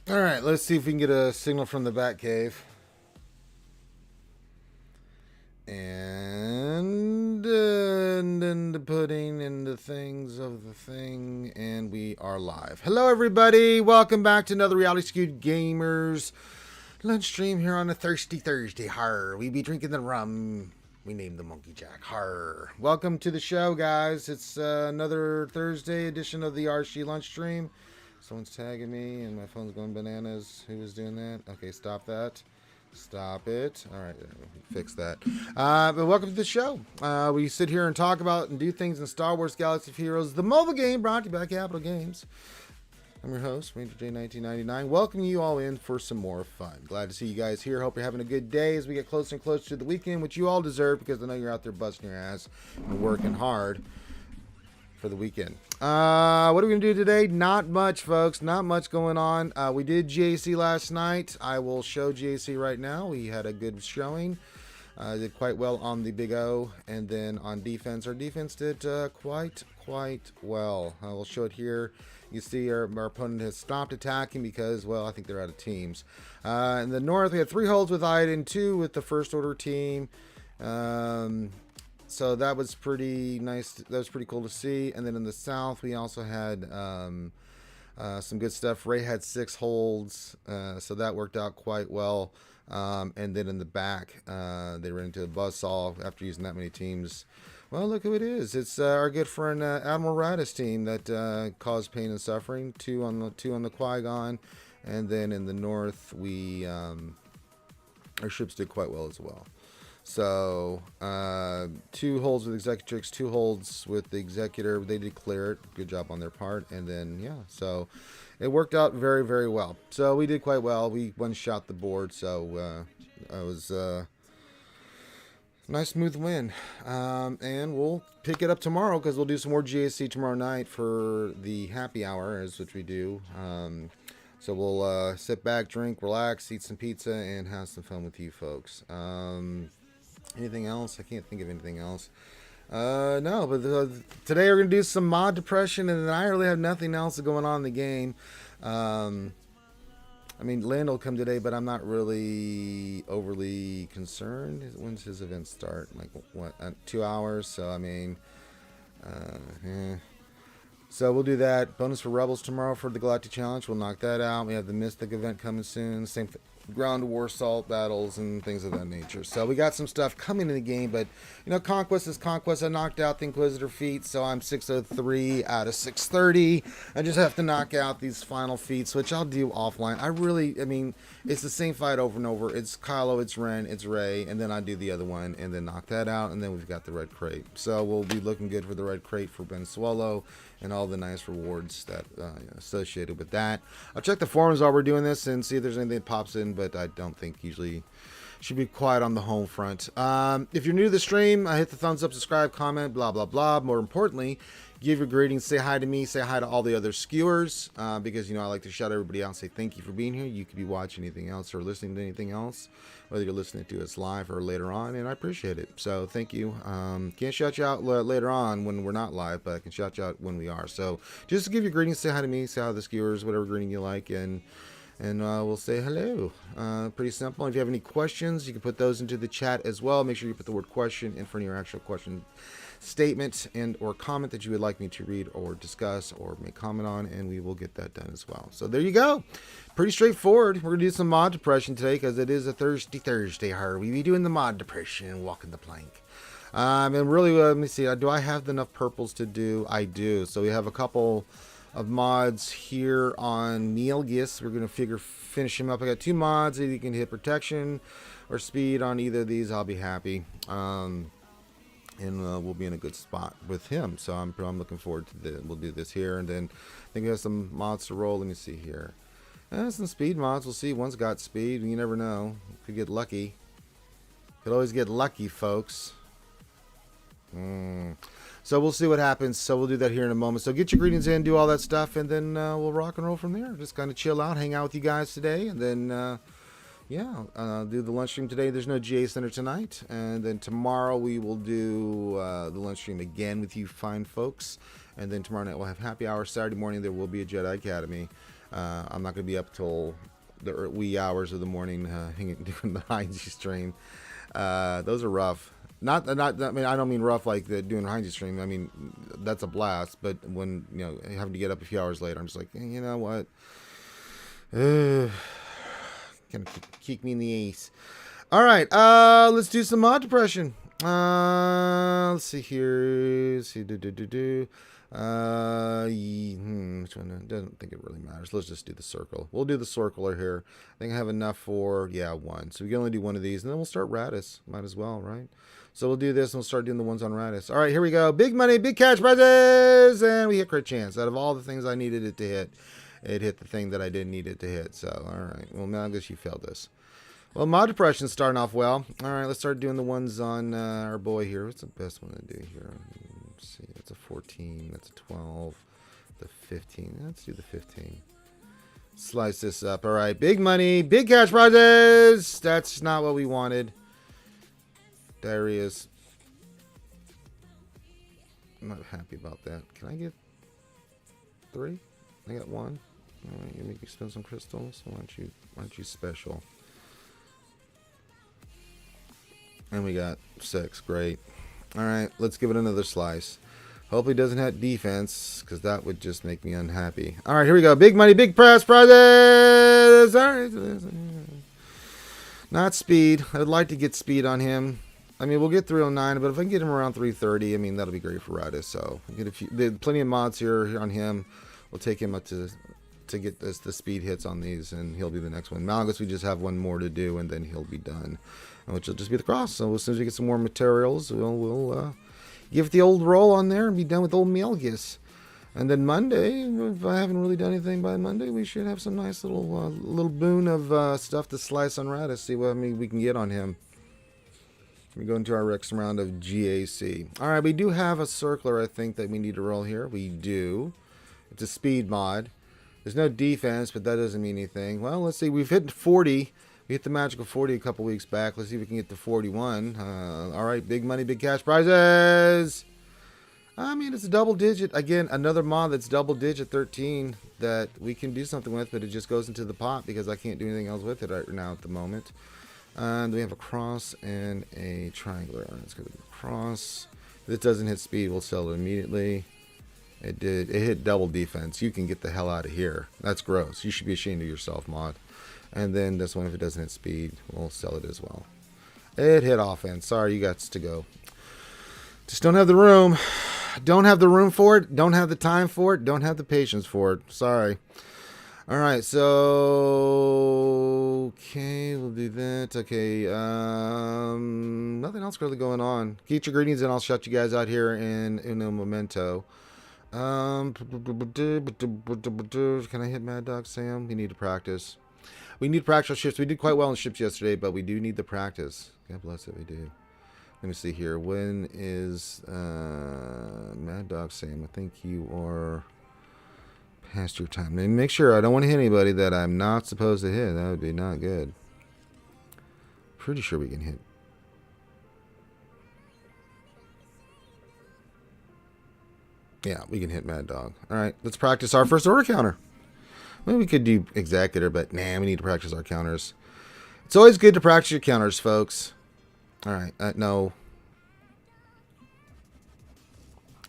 All right, let's see if we can get a signal from the Bat Cave. And then the pudding and the things of the thing, and we are live. Hello, everybody. Welcome back to another Reality Skewed Gamers lunch stream here on a Thirsty Thursday. Har, we be drinking the rum. We named the Monkey Jack. Har. Welcome to the show, guys. It's another Thursday edition of the RSG lunch stream. Someone's tagging me, and my phone's going bananas. Who was doing that? Okay, stop that. Stop it. All right, fix that. But welcome to the show. We sit here and talk about and do things in Star Wars Galaxy of Heroes, the mobile game brought to you by Capital Games. I'm your host, Ranger J1999. Welcome you all in for some more fun. Glad to see you guys here. Hope you're having a good day as we get closer and closer to the weekend, which you all deserve because I know you're out there busting your ass and working hard for the weekend. What are we going to do today? Not much, folks. Not much going on. We did GAC last night. I will show GAC right now. We had a good showing. Did quite well on the Big O. And then on defense, our defense did quite well. I will show it here. You see our opponent has stopped attacking because, well, I think they're out of teams. In the north, we had 3 holds with Iden, 2 with the First Order team. So that was pretty nice. That was pretty cool to see. And then in the south, we also had some good stuff. Ray had 6 holds, so that worked out quite well. And then in the back, they ran into a buzzsaw after using that many teams. Well, look who it is. It's our good friend Admiral Radis team that caused pain and suffering. 2 on the Qui-Gon, and then in the north, we our ships did quite well as well. So 2 holds with Executrix, 2 holds with the Executor. They did clear it. Good job on their part. And then, yeah, so it worked out very, very well. So we did quite well. We one-shot the board, so it was a nice, smooth win. And we'll pick it up tomorrow because we'll do some more GAC tomorrow night for the happy hour, which we do. So we'll sit back, drink, relax, eat some pizza, and have some fun with you folks. Anything else? I can't think of anything else. No, but today we're going to do some mod depression, and I really have nothing else going on in the game. I mean, Land will come today, but I'm not really overly concerned. When's his event start? Like, what, 2 hours? So, I mean, So we'll do that. Bonus for Rebels tomorrow for the Galactic Challenge. We'll knock that out. We have the Mystic event coming soon. Same thing. Ground war assault battles and things of that nature. So we got some stuff coming in the game, but you know, conquest is conquest. I knocked out the Inquisitor feat, so I'm 603 out of 630. I just have to knock out these final feats, which I'll do offline. I mean, it's the same fight over and over. It's Kylo, it's Ren, it's Rey, and then I do the other one and then knock that out, and then we've got the red crate. So we'll be looking good for the red crate for Ben Swallow and all the nice rewards that associated with that. I'll check the forums while we're doing this and see if there's anything that pops in, but I don't think usually should be quiet on the home front. If you're new to the stream, hit the thumbs up, subscribe, comment, blah, blah, blah. More importantly, give your greetings, say hi to me, say hi to all the other skewers, because, you know, I like to shout everybody out and say thank you for being here. You could be watching anything else or listening to anything else, whether you're listening to us live or later on, and I appreciate it. So thank you. Can't shout you out later on when we're not live, but I can shout you out when we are. So just to give your greetings, say hi to me, say hi to the skewers, whatever greeting you like, and we'll say hello. Pretty simple. If you have any questions, you can put those into the chat as well. Make sure you put the word question in front of your actual question statement and or comment that you would like me to read or discuss or make comment on, and we will get that done as well. So there you go. Pretty straightforward. We're going to do some mod depression today because it is a Thirsty Thursday. We be doing the mod depression and walking the plank. And really, let me see. Do I have enough purples to do? I do. So we have a couple of mods here on Neilgis. We're going to finish him up. I got 2 mods. Either you can hit protection or speed on either of these. I'll be happy. And we'll be in a good spot with him. So I'm looking forward to we'll do this here. And then I think we have some mods to roll. Let me see here. Some speed mods. We'll see. One's got speed. You never know. Could get lucky. Could always get lucky, folks. So we'll see what happens. So we'll do that here in a moment. So get your greetings in, do all that stuff, and then we'll rock and roll from there. Just kind of chill out, hang out with you guys today, and then do the lunch stream today. There's no GA Center tonight, and then tomorrow we will do the lunch stream again with you fine folks, and then tomorrow night we'll have happy hour. Saturday morning there will be a Jedi Academy. I'm not going to be up till the wee hours of the morning doing the Heinz stream. Those are rough. Not. I mean, I don't mean rough like the doing Heinz stream. I mean, that's a blast. But when having to get up a few hours later, I'm just like, you know what? Gonna kick me in the ace. All right. Let's do some mod depression. Let's see here. Let's see. Which one? I don't think it really matters. Let's just do the circle. We'll do the circular here. I think I have enough for, one. So we can only do one of these, and then we'll start Radis. Might as well, right? So we'll do this, and we'll start doing the ones on Radis. All right, here we go. Big money, big cash prizes, and we hit crit chance. Out of all the things I needed it to hit, it hit the thing that I didn't need it to hit. So, all right. Well, now I guess you failed this. Well, mod depression's starting off well. All right, let's start doing the ones on our boy here. What's the best one to do here? Let's see. That's a 14. That's a 12. The 15. Let's do the 15. Slice this up. All right, big money, big cash prizes. That's not what we wanted. There he is. I'm not happy about that. Can I get 3? I got 1. All right, you make me spend some crystals. Why aren't you special? And we got 6. Great. All right, let's give it another slice. Hopefully it doesn't have defense, because that would just make me unhappy. All right, here we go. Big money, big prize prizes. All right. Not speed. I'd like to get speed on him. I mean, we'll get 309, but if I can get him around 330, I mean, that'll be great for Radis. So there's plenty of mods here on him. We'll take him up to get the speed hits on these, and he'll be the next one. Malgus, we just have one more to do, and then he'll be done, which will just be the cross. So as soon as we get some more materials, we'll give it the old roll on there and be done with old Malgus. And then Monday, if I haven't really done anything by Monday, we should have some nice little boon of stuff to slice on Radis. See what we can get on him. We go into our next round of GAC. All right, we do have a circler, I think, that we need to roll here. We do. It's a speed mod. There's no defense, but that doesn't mean anything. Well, let's see. We've hit 40. We hit the magical 40 a couple weeks back. Let's see if we can get to 41. All right, big money, big cash prizes. I mean, it's a double digit. Again, another mod that's double digit 13 that we can do something with, but it just goes into the pot because I can't do anything else with it right now at the moment. And we have a cross and a triangular. Let's go to the cross. If it doesn't hit speed, we'll sell it immediately. It did. It hit double defense. You can get the hell out of here. That's gross. You should be ashamed of yourself, mod. And then this one, if it doesn't hit speed, we'll sell it as well. It hit offense. Sorry, you got to go. Just don't have the room. Don't have the room for it. Don't have the time for it. Don't have the patience for it. Sorry. All right, so okay, we'll do that. Okay, nothing else really going on. Keep your greetings, and I'll shut you guys out here in uno momento. Can I hit Mad Dog Sam? We need to practice. We need practice shifts. We did quite well in shifts yesterday, but we do need the practice. God bless it, we do. Let me see here. When is Mad Dog Sam? I think you are past your time. And make sure I don't want to hit anybody that I'm not supposed to hit. That would be not good. Pretty sure we can hit. Yeah, we can hit Mad Dog. All right, let's practice our first order counter. Well, we could do Executor, but nah, we need to practice our counters. It's always good to practice your counters, folks. All right, no.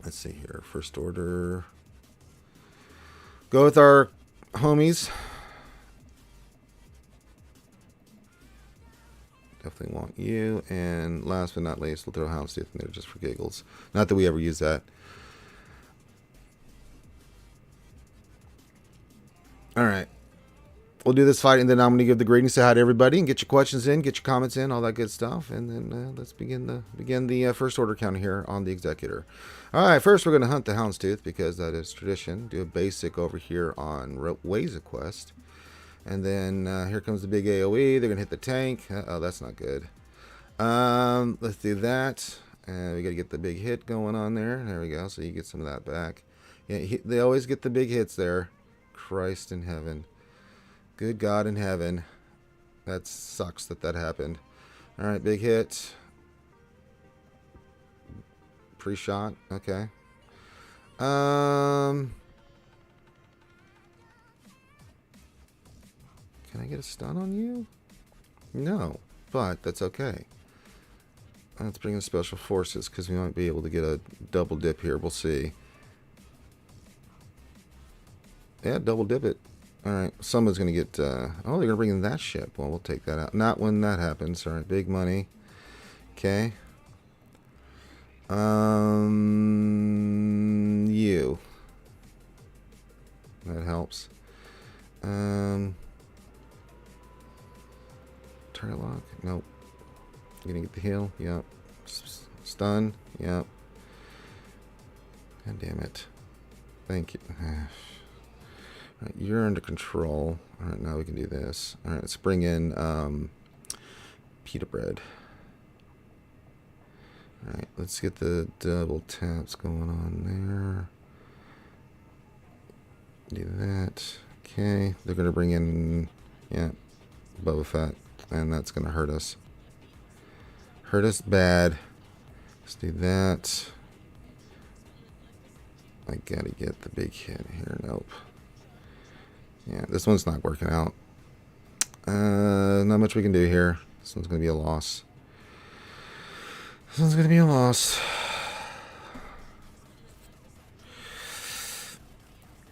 Let's see here. First order. Go with our homies. Definitely want you. And last but not least, we'll throw Houndstooth in there just for giggles. Not that we ever use that. All right. We'll do this fight, and then I'm going to give the greetings, say hi to everybody, and get your questions in, get your comments in, all that good stuff. And then let's begin the first order count here on the Executor. All right, first we're going to hunt the Houndstooth because that is tradition. Do a basic over here on Ways of Quest. And then here comes the big AoE. They're going to hit the tank. Oh, that's not good. Let's do that. And we got to get the big hit going on there. There we go. So you get some of that back. Yeah, they always get the big hits there. Christ in heaven. Good God in heaven. That sucks that happened. All right, big hit. Pre-shot. Okay. Can I get a stun on you? No, but that's okay. Let's bring in special forces because we might be able to get a double dip here. We'll see. Yeah, double dip it. Alright, someone's going to get... oh, they're going to bring in that ship. Well, we'll take that out. Not when that happens. Alright, big money. Okay. You. That helps. Target lock? Nope. You gonna get the heal? Yep. Stun? Yep. God damn it. Thank you. Right, you're under control. Alright, now we can do this. Alright, let's bring in pita bread. Alright, let's get the double taps going on there. Do that. Okay, they're going to bring in, yeah, Boba Fett, and that's going to hurt us. Hurt us bad. Let's do that. I got to get the big hit here. Nope. Yeah, this one's not working out. Not much we can do here. This one's going to be a loss. This one's going to be a loss.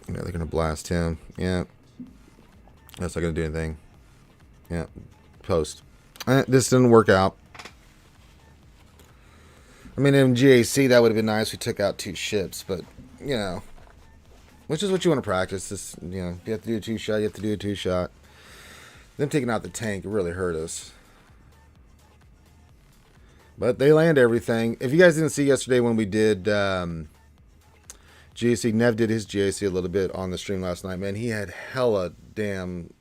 Yeah, they're going to blast him. Yeah. That's not going to do anything. Yeah. Post. This didn't work out. I mean, in GAC, that would have been nice. We took out 2 ships, but, you know. Which is what you want to practice. This, you know, you have to do a 2-shot. You have to do a 2-shot. Them taking out the tank really hurt us. But they land everything. If you guys didn't see yesterday when we did GAC, Nev did his GAC a little bit on the stream last night, man. He had hella damn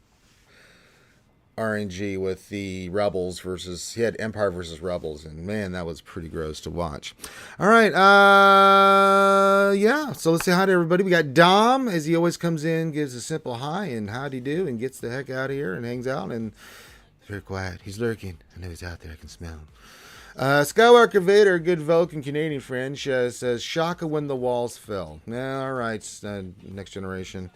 RNG with the Rebels versus... He had Empire versus Rebels, and man, that was pretty gross to watch. All right, yeah, so let's say hi to everybody. We got Dom, as he always comes in, gives a simple hi and howdy do, and gets the heck out of here and hangs out, and very quiet. He's lurking. I know he's out there. I can smell him. Skywalker Vader, good Vulcan Canadian friend, says, Shaka when the walls fell. All right, next generation.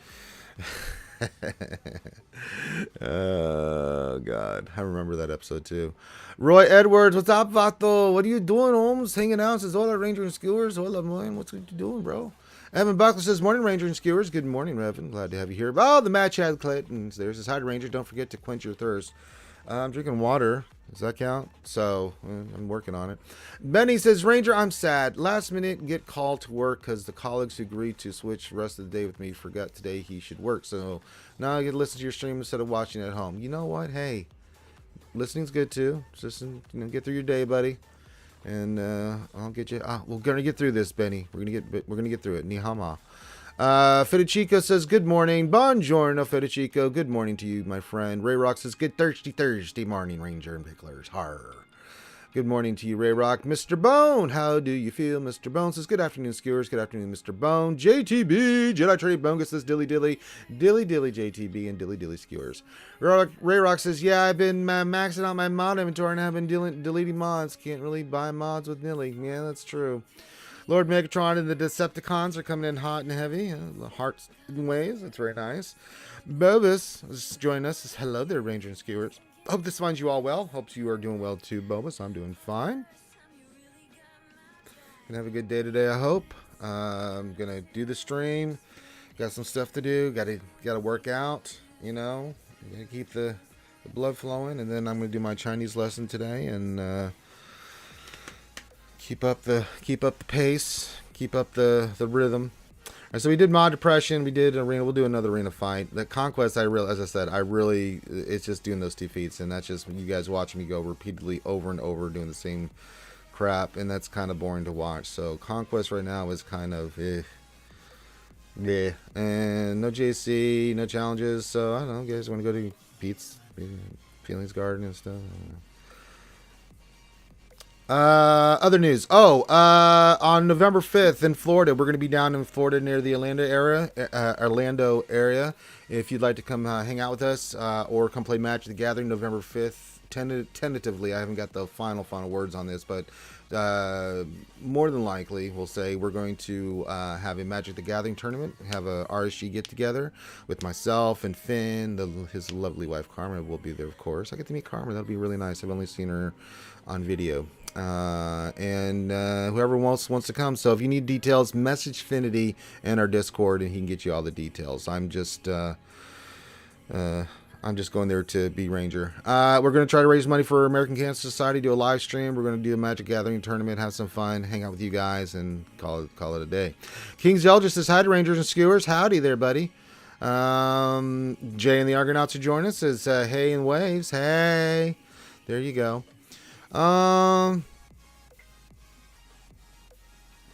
Oh, God. I remember that episode, too. Roy Edwards, what's up, Vato? What are you doing, Holmes? Hanging out? Says, hola, Ranger and Skewers. Hola, man. What's you doing, bro? Evan Buckler says, morning, Ranger and Skewers. Good morning, Evan. Glad to have you here. Oh, the match had Clayton. There's his hi to Ranger. Don't forget to quench your thirst. I'm drinking water. Does that count? So, I'm working on it. Benny says, Ranger, I'm sad. Last minute get called to work because the colleagues who agreed to switch the rest of the day with me forgot today he should work. So, now I get to listen to your stream instead of watching at home. You know what? Hey, listening's good too. Just, get through your day, buddy. And I'll get you. We're going to get through this, Benny. We're going to get through it. Ni hama. Federico says, good morning. Buongiorno, Federico. Good morning to you, my friend. Ray Rock says, good thirsty Thursday morning, Ranger and Picklers. Har. Good morning to you, Ray Rock. Mr. Bone, how do you feel? Mr. Bone says, good afternoon, Skewers. Good afternoon, Mr. Bone. JTB, Jedi Trade Bonga says, dilly dilly. Dilly dilly, JTB, and dilly dilly, Skewers. Ray Rock says, yeah, I've been maxing out my mod inventory and have been deleting mods. Can't really buy mods with Nilly. Yeah, that's true. Lord Megatron and the Decepticons are coming in hot and heavy. The hearts and ways. That's very nice. Bobus is joining us. Says, hello there, Ranger and Skewers. Hope this finds you all well. Hope you are doing well too, Bobus. I'm doing fine. Gonna have a good day today, I hope. I'm gonna do the stream. Got some stuff to do. Gotta work out. Gotta keep the blood flowing, and then I'm gonna do my Chinese lesson today and. Keep up the pace. Keep up the rhythm. All right, so we did mod depression. We did arena. We'll do another arena fight. The conquest, as I said, it's just doing those 2 feats, and that's just you guys watching me go repeatedly over and over doing the same crap, and that's kind of boring to watch. So conquest right now is kind of yeah, and no JC, no challenges. So I don't know, you guys want to go to Pete's Feelings Garden and stuff. I don't know. Other news. On November 5th in Florida, we're going to be down in Florida near the Orlando area. If you'd like to come hang out with us or come play Magic the Gathering November 5th, tentatively, I haven't got the final words on this, but more than likely, we'll say we're going to have a Magic the Gathering tournament, have a RSG get together with myself and Finn, his lovely wife Carmen will be there, of course. I get to meet Carmen. That'll be really nice. I've only seen her on video. And whoever else wants to come. So if you need details, message Finity in our Discord, and he can get you all the details. I'm just going there to be Ranger. We're going to try to raise money for American Cancer Society, do a live stream. We're going to do a Magic Gathering tournament, have some fun, hang out with you guys, and call it a day. King Zeldris says, hi to Rangers and Skewers. Howdy there, buddy. Jay and the Argonauts who join us says, hey in waves. Hey. There you go.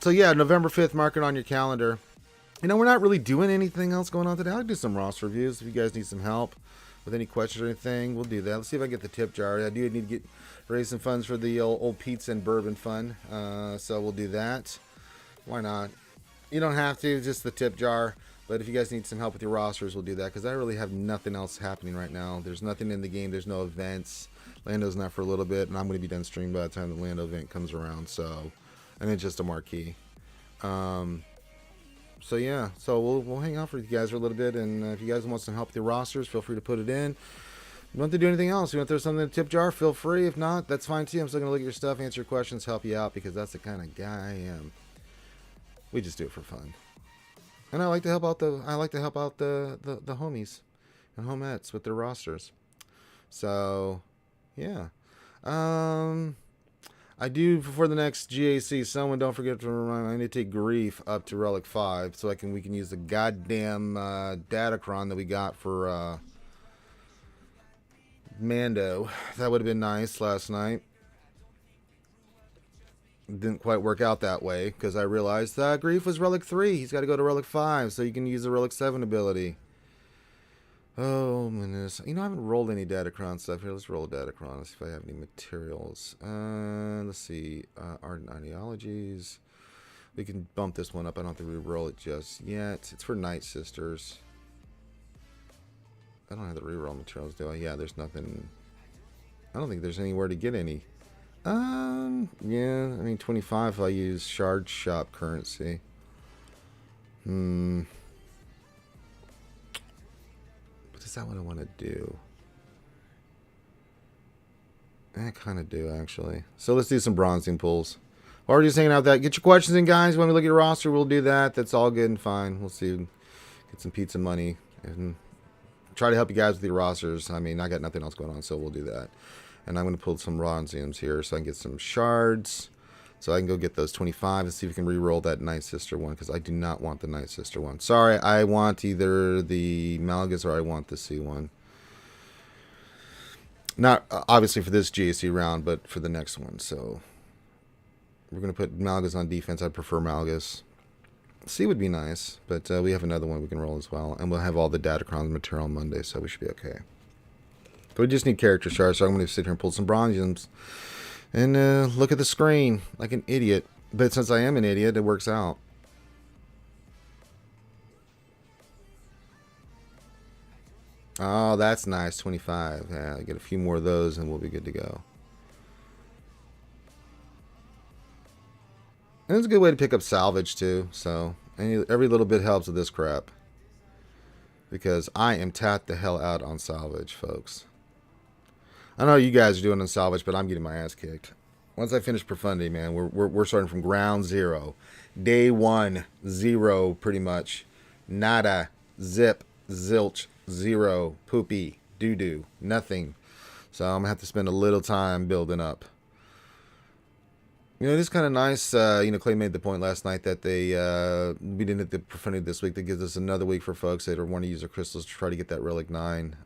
So yeah, November 5th, mark it on your calendar. You know, we're not really doing anything else going on today. I'll do some roster reviews if you guys need some help with any questions or anything. We'll do that. Let's see if I can get the tip jar. I do need to raise some funds for the old pizza and bourbon fund. So we'll do that. Why not? You don't have to, just the tip jar. But if you guys need some help with your rosters, we'll do that. Because I really have nothing else happening right now. There's nothing in the game. There's no events. Lando's not for a little bit. And I'm going to be done streaming by the time the Lando event comes around. So, and it's just a marquee. So yeah, so we'll hang out for you guys for a little bit, and if you guys want some help with your rosters, feel free to put it in. You don't have to do anything else. You want to throw something in the tip jar, feel free. If not, that's fine too. I'm still gonna look at your stuff, answer your questions, help you out, because that's the kind of guy I am. We just do it for fun, and I like to help out the homies and homettes with their rosters. So yeah. I do, before the next GAC, someone don't forget to remind me, I need to take Grief up to Relic 5 so we can use the goddamn Datacron that we got for Mando. That would have been nice last night. Didn't quite work out that way because I realized that Grief was Relic 3. He's got to go to Relic 5 so you can use the Relic 7 ability. Oh, goodness. You know, I haven't rolled any Datacron stuff here. Let's roll a Datacron. Let's see if I have any materials. Let's see. Ardent Ideologies. We can bump this one up. I don't have to re-roll it just yet. It's for Night Sisters. I don't have the re-roll materials, do I? Yeah, there's nothing. I don't think there's anywhere to get any. Yeah, I mean, 25 if I use Shard Shop currency. Is that what I want to do? I kind of do, actually. So let's do some bronzing pulls. Or just hanging out with that. Get your questions in, guys. When we look at your roster, we'll do that. That's all good and fine. We'll see. Get some pizza money. And try to help you guys with your rosters. I mean, I got nothing else going on, so we'll do that. And I'm going to pull some bronziums here so I can get some shards. So I can go get those 25 and see if we can re-roll that Night Sister one, because I do not want the Night Sister one. Sorry, I want either the Malgus or I want the C one. Not obviously for this GAC round, but for the next one. So we're going to put Malgus on defense. I prefer Malgus. C would be nice, but we have another one we can roll as well. And we'll have all the Datacron material on Monday, so we should be okay. But we just need character shards, so I'm going to sit here and pull some bronziums. And look at the screen like an idiot. But since I am an idiot, it works out. Oh, that's nice. 25. Yeah, get a few more of those and we'll be good to go. And it's a good way to pick up salvage too. So every little bit helps with this crap. Because I am tapped the hell out on salvage, folks. I don't know how you guys are doing on salvage, but I'm getting my ass kicked. Once I finish Profundity, man, we're starting from ground zero. Day 1, 0, pretty much. Nada, zip, zilch, zero, poopy, doo-doo, nothing. So I'm going to have to spend a little time building up. You know, it is kind of nice. Clay made the point last night that we didn't hit the Profundity this week. That gives us another week for folks that want to use their crystals to try to get that Relic 9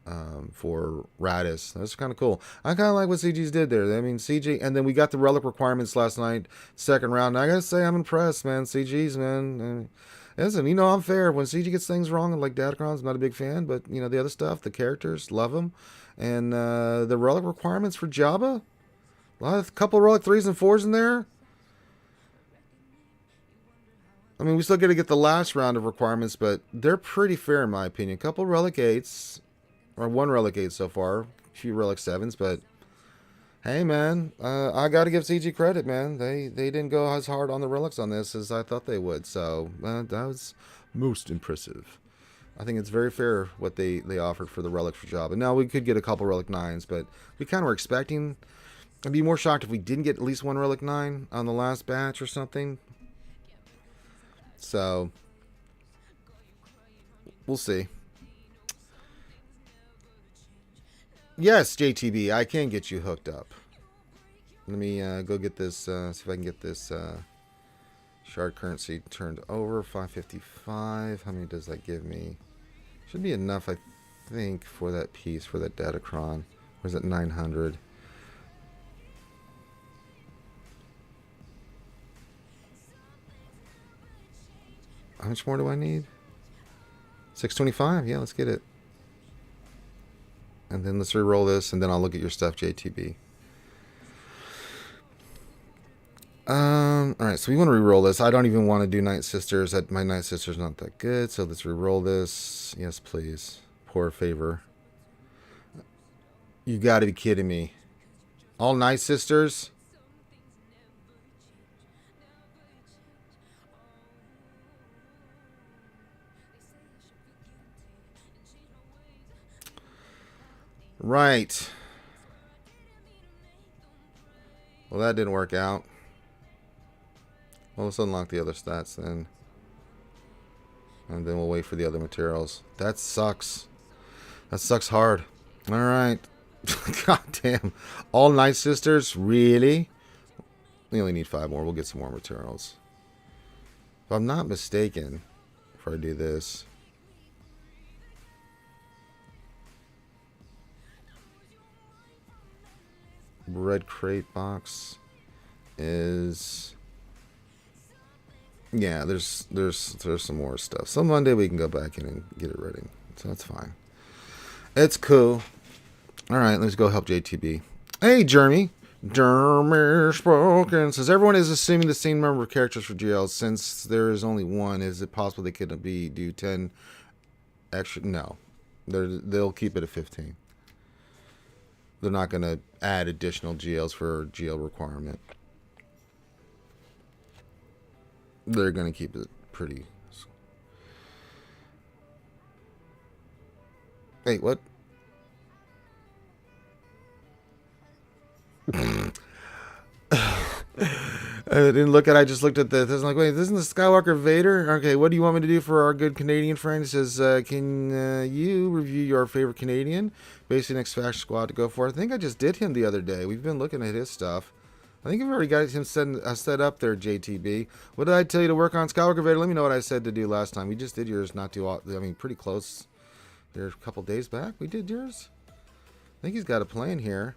for Radis. That's kind of cool. I kind of like what CG's did there. I mean, CG, and then we got the Relic requirements last night, second round. And I got to say, I'm impressed, man. CG's, man. Listen, I'm fair. When CG gets things wrong, like Datacron's, I'm not a big fan, but, the other stuff, the characters, love them. And the Relic requirements for Jabba, a couple of Relic 3s and 4s in there. I mean, we still got to get the last round of requirements, but they're pretty fair in my opinion. A couple Relic 8s, or one Relic 8 so far, a few Relic 7s, but Hey man, I got to give CG credit, man. They didn't go as hard on the relics on this as I thought they would. So that was most impressive. I think it's very fair what they offered for the relic for job. And now we could get a couple relic 9s, but we kind of were expecting. I'd be more shocked if we didn't get at least one relic 9 on the last batch or something. So we'll see. Yes, JTB, I can get you hooked up. Let me go get this, see if I can get this shard currency turned over. 555. How many does that give me? Should be enough, I think, for that piece, for that Datacron. Or is it 900? How much more do I need? 625? Yeah, let's get it. And then let's re-roll this, and then I'll look at your stuff, JTB. Alright, so we want to re-roll this. I don't even want to do Night Sisters. My Night Sister's not that good, so let's re-roll this. Yes, please. Poor favor. You gotta be kidding me. All Night Sisters? Right. Well, that didn't work out. Well, let's unlock the other stats then. And then we'll wait for the other materials. That sucks. That sucks hard. Alright. God damn. All Night Sisters? Really? We only need 5 more. We'll get some more materials. If I'm not mistaken, if I do this... Red crate box is... Yeah, there's some more stuff. So Monday we can go back in and get it ready. So that's fine. It's cool. Alright, let's go help JTB. Hey, Jeremy. Jeremy spoken. Says everyone is assuming the same number of characters for GL. Since there is only one, is it possible they could do 10 extra? No. They'll keep it at 15. They're not going to add additional GLs for GL requirement. They're going to keep it pretty... Hey, what? I didn't look at it. I just looked at this. I was like, wait, isn't the Skywalker Vader? Okay, what do you want me to do for our good Canadian friend? He says, can you review your favorite Canadian? Basic next faction squad to go for. I think I just did him the other day. We've been looking at his stuff. I think I've already got him set up there, JTB. What did I tell you to work on? Skywalker Vader, let me know what I said to do last time. We just did yours not too... I mean, pretty close. Here, a couple days back, we did yours. I think he's got a plan here.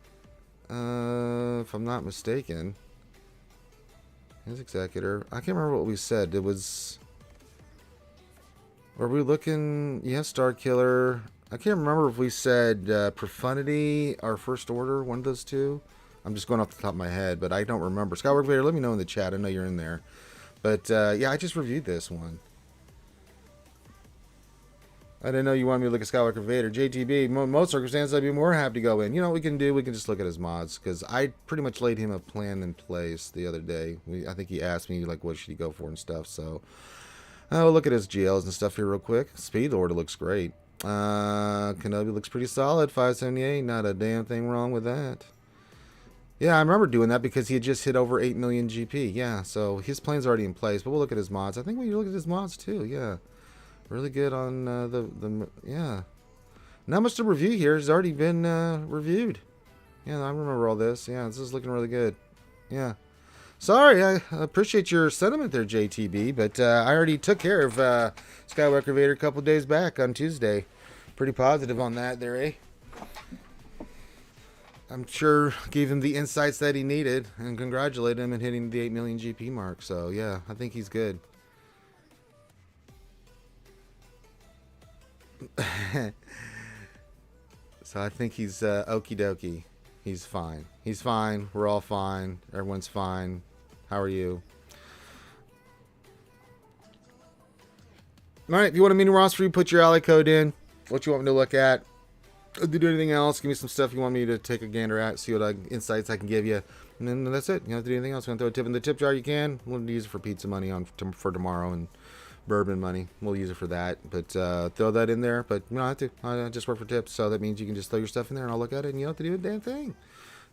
If I'm not mistaken. His executor. I can't remember what we said. It was... Were we looking... Yeah, Star Killer. I can't remember if we said Profundity or First Order. One of those two. I'm just going off the top of my head, but I don't remember. Skywalker Vader, let me know in the chat. I know you're in there. But, yeah, I just reviewed this one. I didn't know you wanted me to look at Skywalker Vader. JTB, most circumstances, I'd be more happy to go in. You know what we can do? We can just look at his mods. Because I pretty much laid him a plan in place the other day. I think he asked me, like, what should he go for and stuff. So, we'll look at his GLs and stuff here real quick. Speed Order looks great. Kenobi looks pretty solid. 578. Not a damn thing wrong with that. Yeah, I remember doing that because he had just hit over 8 million GP. Yeah, so his plan's already in place. But we'll look at his mods. I think we look at his mods too. Yeah. Really good on yeah. Not much to review here. It's already been reviewed. Yeah, I remember all this. Yeah, this is looking really good. Yeah. Sorry, I appreciate your sentiment there, JTB, but I already took care of Skywalker Vader a couple days back on Tuesday. Pretty positive on that there, eh? I'm sure gave him the insights that he needed and congratulated him in hitting the 8 million GP mark. So, yeah, I think he's good. So I think he's okie dokie. He's fine. He's fine. We're all fine. Everyone's fine. How are you? Alright, if you want a mini roster, you put your ally code in. What you want me to look at. If you do anything else, give me some stuff you want me to take a gander at, see what insights I can give you. And then that's it. You don't have to do anything else. You want to throw a tip in the tip jar, you can. We'll use it for pizza money for tomorrow and bourbon money. We'll use it for that. But throw that in there. But you don't have to. I just work for tips. So that means you can just throw your stuff in there and I'll look at it and you don't have to do a damn thing.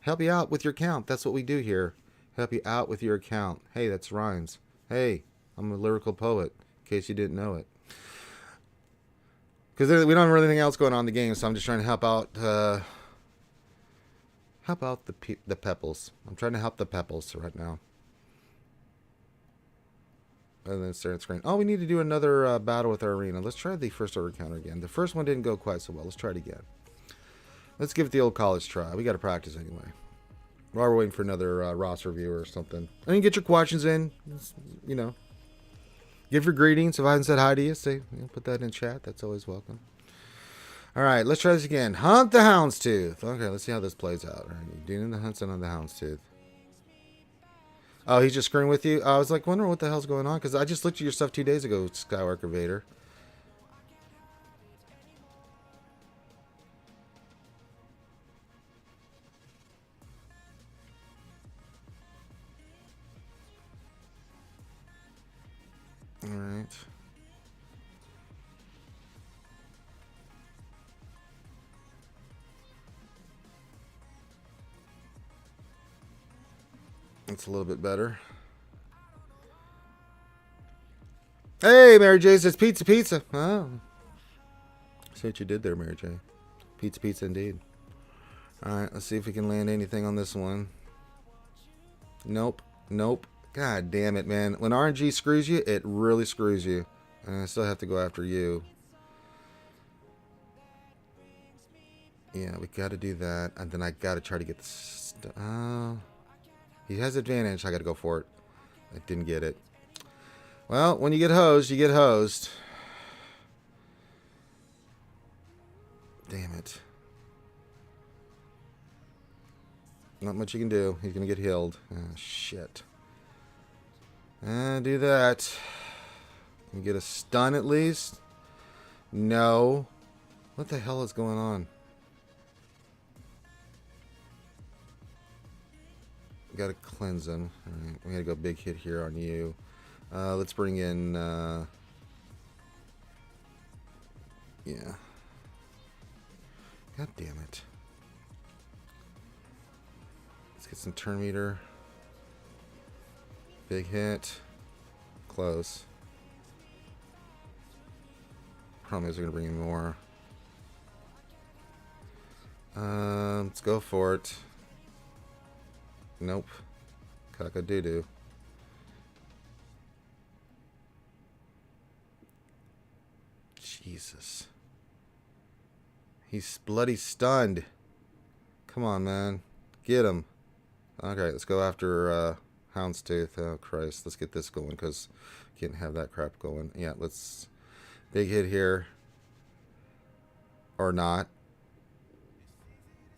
Help you out with your account. That's what we do here. Help you out with your account. Hey, that's rhymes. Hey, I'm a lyrical poet, in case you didn't know it. Because we don't have anything else going on in the game, so I'm just trying to help out the Pepples. I'm trying to help the Pepples right now. And then start screen. Oh, we need to do another battle with our arena. Let's try the first order counter again. The first one didn't go quite so well. Let's try it again. Let's give it the old college try. We got to practice anyway. While we're waiting for another roster review or something. And you get your questions in. You know. Give your greetings. If I haven't said hi to you, say, put that in chat. That's always welcome. All right, let's try this again. Hunt the Houndstooth. Okay, let's see how this plays out. All right, you're doing the hunts on the Houndstooth. Oh, he's just screwing with you? I was like, wondering what the hell's going on, because I just looked at your stuff 2 days ago, Skywalker Vader. All right. That's a little bit better. Hey, Mary J says pizza, pizza. Oh. See what you did there, Mary J. Pizza, pizza indeed. Alright, let's see if we can land anything on this one. Nope. Nope. God damn it, man. When RNG screws you, it really screws you. And I still have to go after you. Yeah, we got to do that. And then I got to try to get this. He has advantage. I got to go for it. I didn't get it. Well, when you get hosed, you get hosed. Damn it. Not much you can do. He's going to get healed. Oh, shit. Do that. Can you get a stun at least? No. What the hell is going on? Gotta cleanse him. Alright, we gotta go big hit here on you. Let's bring in yeah. God damn it. Let's get some turn meter. Big hit. Close. Problem is we're gonna bring in more. Let's go for it. Nope. Cock-a-doo-doo. Jesus. He's bloody stunned. Come on, man. Get him. Okay, let's go after Houndstooth. Oh, Christ. Let's get this going, because can't have that crap going. Yeah, let's... Big hit here. Or not.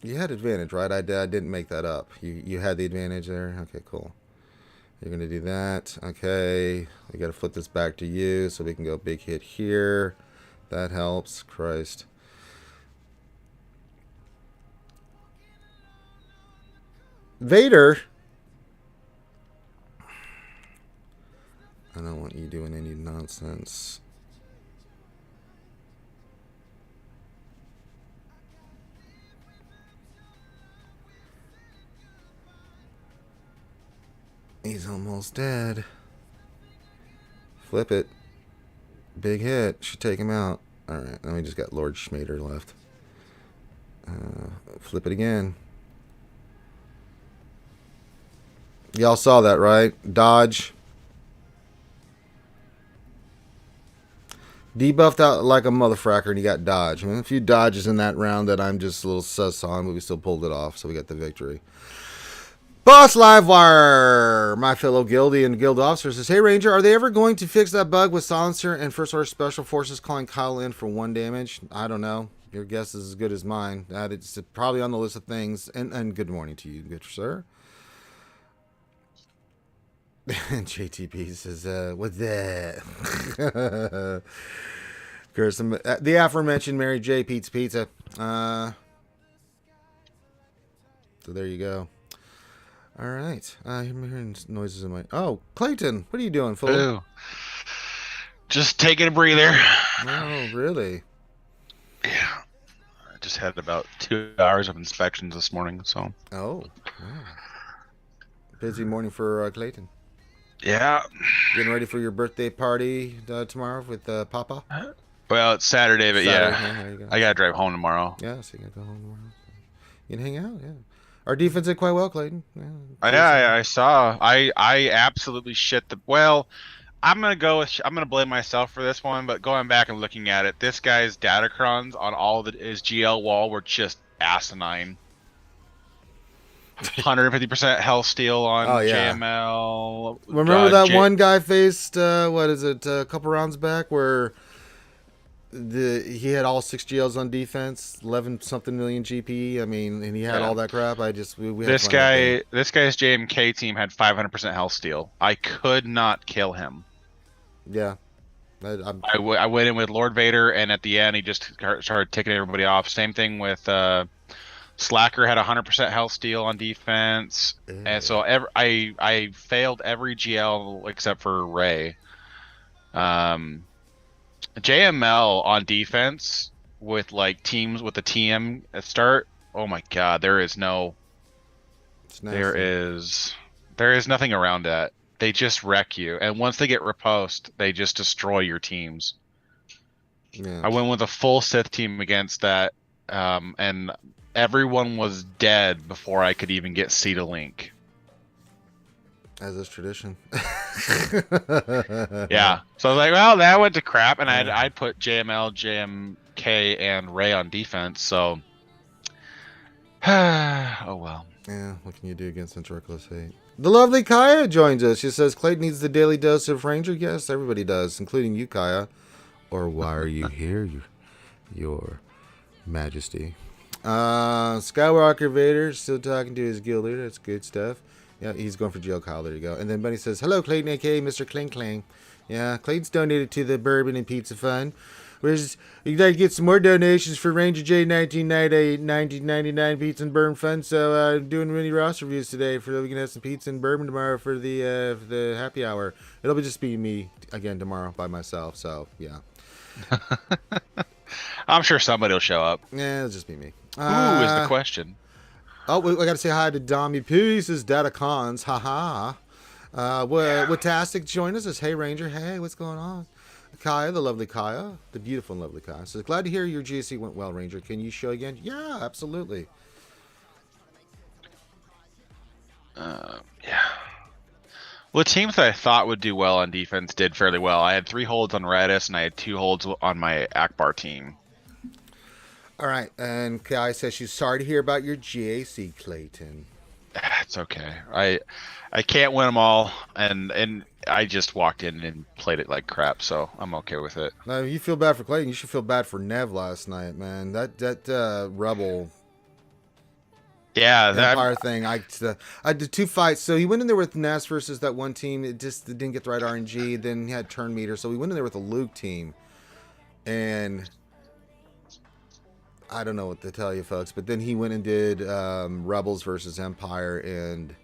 You had advantage, right? I didn't make that up. You had the advantage there? Okay, cool. You're going to do that. Okay. We got to flip this back to you so we can go big hit here. That helps. Christ. Vader! I don't want you doing any nonsense. He's almost dead. Flip it. Big hit. Should take him out. Alright, now we just got Lord Schmader left. Flip it again. Y'all saw that, right? Dodge. Debuffed out like a motherfracker and you got dodge. I mean, a few dodges in that round that I'm just a little sus on, but we still pulled it off, so we got the victory. Boss Livewire, my fellow guildie and guild officer, says, hey Ranger, are they ever going to fix that bug with Silencer and First Order Special Forces calling Kyle in for 1 damage? I don't know. Your guess is as good as mine. It's probably on the list of things. And good morning to you, good sir. And JTP says, what's that? Of course, the aforementioned Mary J. Pizza. So there you go. All right. I'm hearing noises in my... Oh, Clayton, what are you doing, fool? Ooh. Just taking a breather. Oh, really? Yeah. I just had about 2 hours of inspections this morning, so. Oh, wow. Busy morning for Clayton. Yeah. Getting ready for your birthday party tomorrow with Papa? Well, it's Saturday, but Saturday, yeah. there you go. I gotta drive home tomorrow. Yeah, so you gotta go home tomorrow. You can hang out, yeah. Our defense did quite well, Clayton. Yeah, I saw. I absolutely shit the. Well, I'm gonna blame myself for this one, but going back and looking at it, this guy's datacrons on all of his GL wall were just asinine. 150% health steal on JML. Remember that one guy faced a couple rounds back where he had all 6 GLs on defense, 11 something million GP. I mean, and he had all that crap. This guy's JMK team had 500% health steal. I could not kill him. Yeah. I went in with Lord Vader, and at the end, he just started ticking everybody off. Same thing with Slacker had 100% health steal on defense, and so I failed every GL except for Ray. JML on defense with like teams with the TM at start. Oh my god, there is nothing around that. They just wreck you, and once they get riposte, they just destroy your teams. Yeah. I went with a full Sith team against that, and everyone was dead before I could even get C to Link. As is tradition. Yeah. So I was like, well, that went to crap, and I'd put JML, JMK, and Ray on defense. So, oh well. Yeah, what can you do against such reckless hate? The lovely Kaya joins us. She says, Clayton needs the daily dose of Ranger. Yes, everybody does, including you, Kaya. Or why are you here, your majesty? Skywalker Vader still talking to his guild leader. That's good stuff. Yeah, he's going for Joe Kyle. There you go. And then Bunny says, hello, Clayton, a.k.a. Mr. Clang Clang. Yeah, Clayton's donated to the Bourbon and Pizza Fund. Whereas you'd like to get some more donations for Ranger J 1999 Pizza and Bourbon Fund. So I'm doing mini roster reviews today for we can have some pizza and bourbon tomorrow for the happy hour. It'll just be me again tomorrow by myself. So yeah. I'm sure somebody will show up. Yeah, it'll just be me. Who is the question? Oh, I got to say hi to Dommy Pieces, Data Cons. Haha. Watastic join us. Hey Ranger. Hey, what's going on? Kaya, the lovely Kaya, the beautiful and lovely Kaya. So glad to hear your GC went well, Ranger. Can you show again? Yeah, absolutely. Yeah. Well, teams that I thought would do well on defense did fairly well. I had 3 holds on Redis, and I had 2 holds on my Akbar team. All right, and Kaya says she's sorry to hear about your GAC, Clayton. It's okay. I can't win them all, and I just walked in and played it like crap, so I'm okay with it. Now, you feel bad for Clayton. You should feel bad for Nev last night, man. That Rebel Empire thing. I did 2 fights. So he went in there with Ness versus that one team. It didn't get the right RNG. Then he had turn meter. So we went in there with a Luke team. And I don't know what to tell you, folks. But then he went and did Rebels versus Empire, and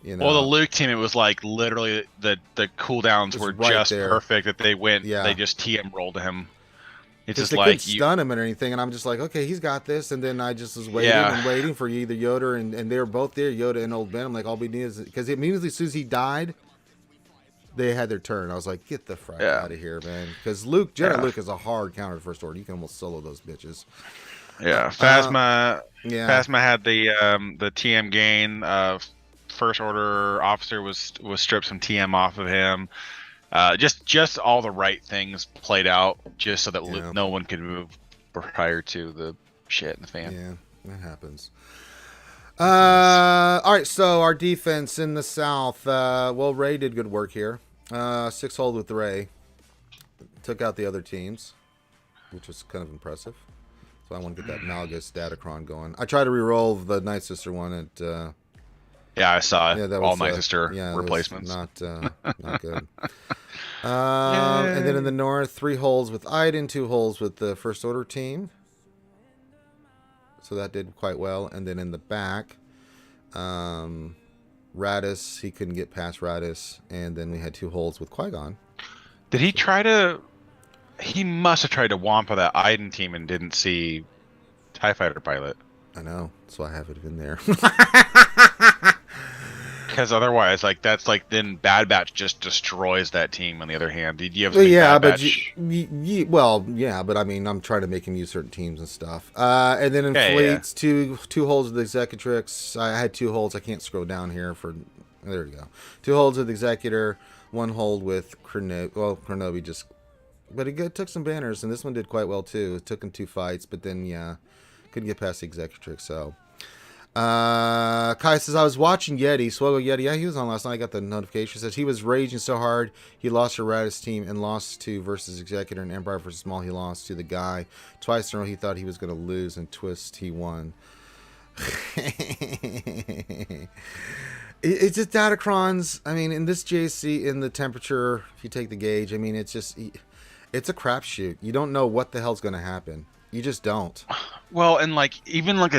you know. Well, the Luke team, it was like literally the cooldowns were right just there. Perfect. That they went, they just TM rolled him. It's just they like couldn't stun him or anything, and I'm just like, okay, he's got this. And then I just was waiting and waiting for either Yoda and they were both there, Yoda and Old Ben. I'm like, all we need is because immediately as soon as he died, they had their turn. I was like, get the frick out of here, man. Because Jedi Luke is a hard counter to First Order. You can almost solo those bitches. Yeah, Phasma. Phasma had the TM gain. First Order officer was stripped some TM off of him. Just all the right things played out, just so that no one could move prior to the shit in the fan. Yeah, that happens. All right, so our defense in the South. Well, Ray did good work here. 6 hold with Ray. Took out the other teams, which was kind of impressive. So I want to get that Malgus Datacron going. I tried to re-roll the Night Sister one at Yeah, I saw Yeah, that all was my sister replacements. Not good. Yay. And then in the north, 3 holds with Iden, 2 holds with the First Order team. So that did quite well. And then in the back, Radis, he couldn't get past Radis. And then we had 2 holds with Qui-Gon. Did he try to... He must have tried to wampa that Iden team and didn't see TIE Fighter pilot. I know. That's why I have it in there. Because otherwise, like, that's like, then Bad Batch just destroys that team. On the other hand, did you have yeah, Bad but Batch? yeah, but I mean, I'm trying to make him use certain teams and stuff. And then in fleets, 2 holds with the Executrix. I had 2 holds. I can't scroll down here for. There we go. 2 holds with Executor, 1 hold with Kenobi. Well, Kenobi just, but it took some banners, and this one did quite well too. It took him 2 fights, but then yeah, couldn't get past the Executrix. So. Kai says, I was watching Yeti, SWGOH Yeti. Yeah, he was on last night. I got the notification. Says he was raging so hard he lost to Radis team and lost to versus Executor and Empire versus Maul. He lost to the guy twice in a row. He thought he was going to lose, and twist, he won. It's just Datacrons. I mean, in this JC, in the temperature, if you take the gauge, I mean, it's a crapshoot. You don't know what the hell's going to happen. You just don't. Well, and like even like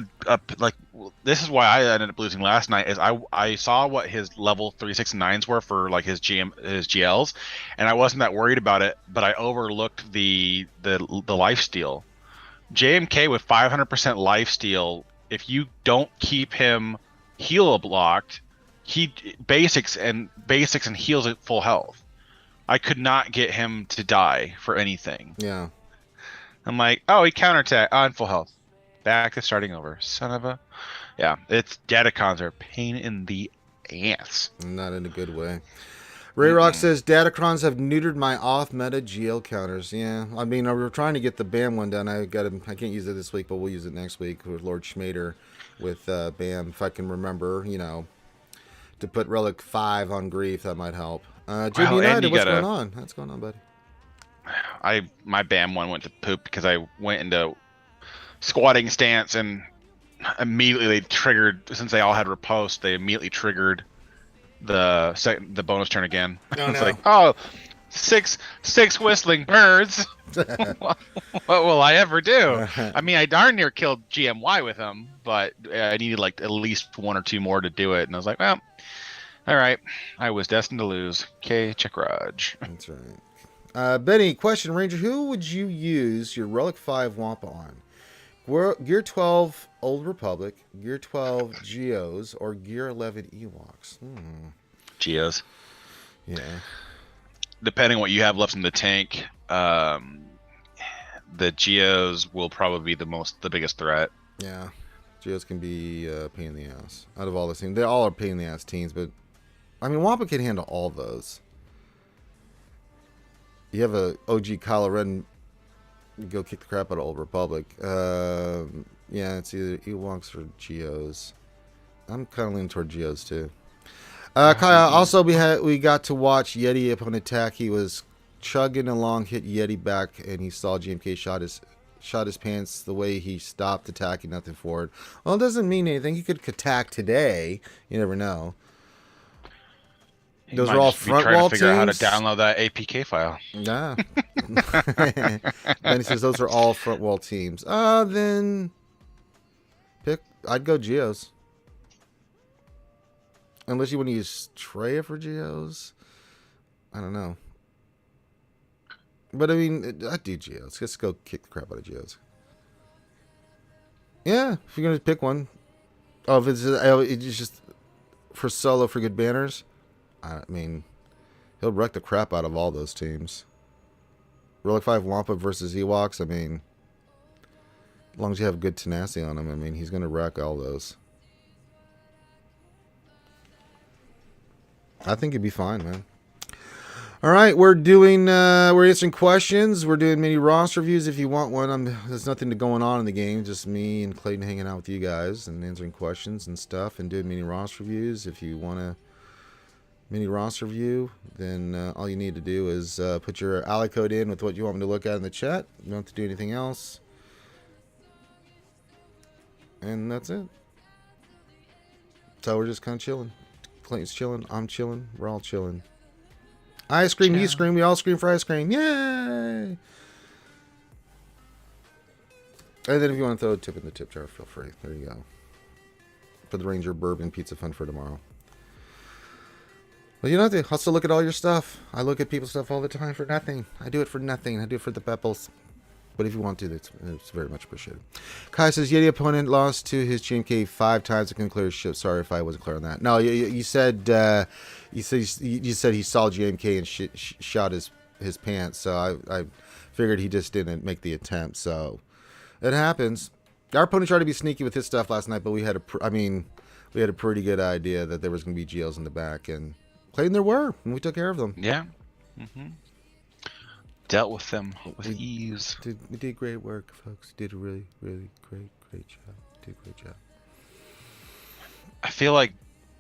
this is why I ended up losing last night. Is I saw what his level 369s were for like his GLs, and I wasn't that worried about it. But I overlooked the lifesteal. JMK with 500% lifesteal. If you don't keep him heal blocked, he basics and heals at full health. I could not get him to die for anything. Yeah. I'm like, oh, he counterattack on full health. Back to starting over. Son of a... Yeah, it's Datacrons are a pain in the ass. Not in a good way. Ray Rock says, Datacrons have neutered my off-meta GL counters. Yeah, I mean, we were trying to get the BAM one done. I can't use it this week, but we'll use it next week with Lord Schmader with BAM. If I can remember, to put Relic 5 on Grief, that might help. JB United, what's going on? What's going on, buddy? My BAM one went to poop because I went into squatting stance and immediately they triggered, since they all had riposte, they immediately triggered the bonus turn again. Oh, it's no. like, six whistling birds. What will I ever do? I mean, I darn near killed GMY with them, but I needed like at least 1 or 2 more to do it, and I was like, well, all right, I was destined to lose. Okay, check Raj. That's right. Benny, question, Ranger, who would you use your Relic 5 Wampa on? Gear 12 Old Republic, Gear 12 Geos, or Gear 11 Ewoks? Geos. Yeah. Depending on what you have left in the tank, the Geos will probably be the biggest threat. Yeah. Geos can be a pain in the ass. Out of all the teams, they all are pain in the ass teams, but I mean, Wampa can handle all those. You have a OG Kylo Ren, you go kick the crap out of Old Republic. Yeah, it's either Ewoks or Geos. I'm kind of leaning toward Geos too. Kaya, also we got to watch Yeti upon attack. He was chugging along, hit Yeti back, and he saw GMK shot his pants. The way he stopped attacking, nothing forward. Well, it doesn't mean anything. He could attack today. You never know. Those are all front wall teams. Trying to figure out how to download that APK file. Yeah. And he says those are all front wall teams. Then I'd go Geos. Unless you want to use Treya for Geos. I don't know. But I mean, I'd do Geos. Just go kick the crap out of Geos. Yeah, if you're going to pick one. Oh, if it's just for solo for good banners. I mean, he'll wreck the crap out of all those teams. Relic 5 Wampa versus Ewoks, I mean, as long as you have good tenacity on him, I mean, he's going to wreck all those. I think he'd be fine, man. All right, we're answering questions. We're doing mini roster reviews if you want one. There's nothing going on in the game, just me and Clayton hanging out with you guys and answering questions and stuff and doing mini roster reviews. If you want to mini roster view, then all you need to do is put your ally code in with what you want me to look at in the chat. You don't have to do anything else. And that's it. So we're just kind of chilling. Clayton's chilling. I'm chilling. We're all chilling. I scream, you scream, we all scream for ice cream. Yay! And then if you want to throw a tip in the tip jar, feel free. There you go. For the Ranger Bourbon Pizza Fund for tomorrow. Well, you know, I'll still look at all your stuff. I look at people's stuff all the time for nothing. I do it for nothing. I do it for the pepples. But if you want to, it's very much appreciated. Kai says, Yeti opponent lost to his GMK 5 times and couldn't clear his ship. Sorry if I wasn't clear on that. No, you said he saw GMK and shot his pants. So I figured he just didn't make the attempt. So it happens. Our opponent tried to be sneaky with his stuff last night, but we had a pretty good idea that there was going to be GLs in the back, and Clayton, there were, and we took care of them. Yeah. Mm-hmm. Dealt with them with ease. We did great work, folks. Did a really, really great job. Did a great job. I feel like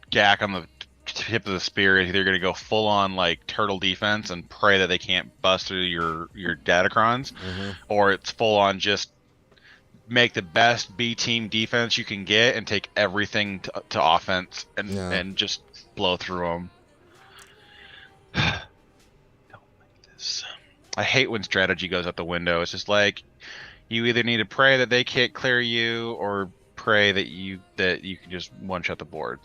Gak on the tip of the spear is either going to go full on like turtle defense and pray that they can't bust through your datacrons, or it's full on just make the best B team defense you can get and take everything to offense and just blow through them. Don't like this. I hate when strategy goes out the window. It's just like you either need to pray that they can't clear you, or pray that you can just one shot the board.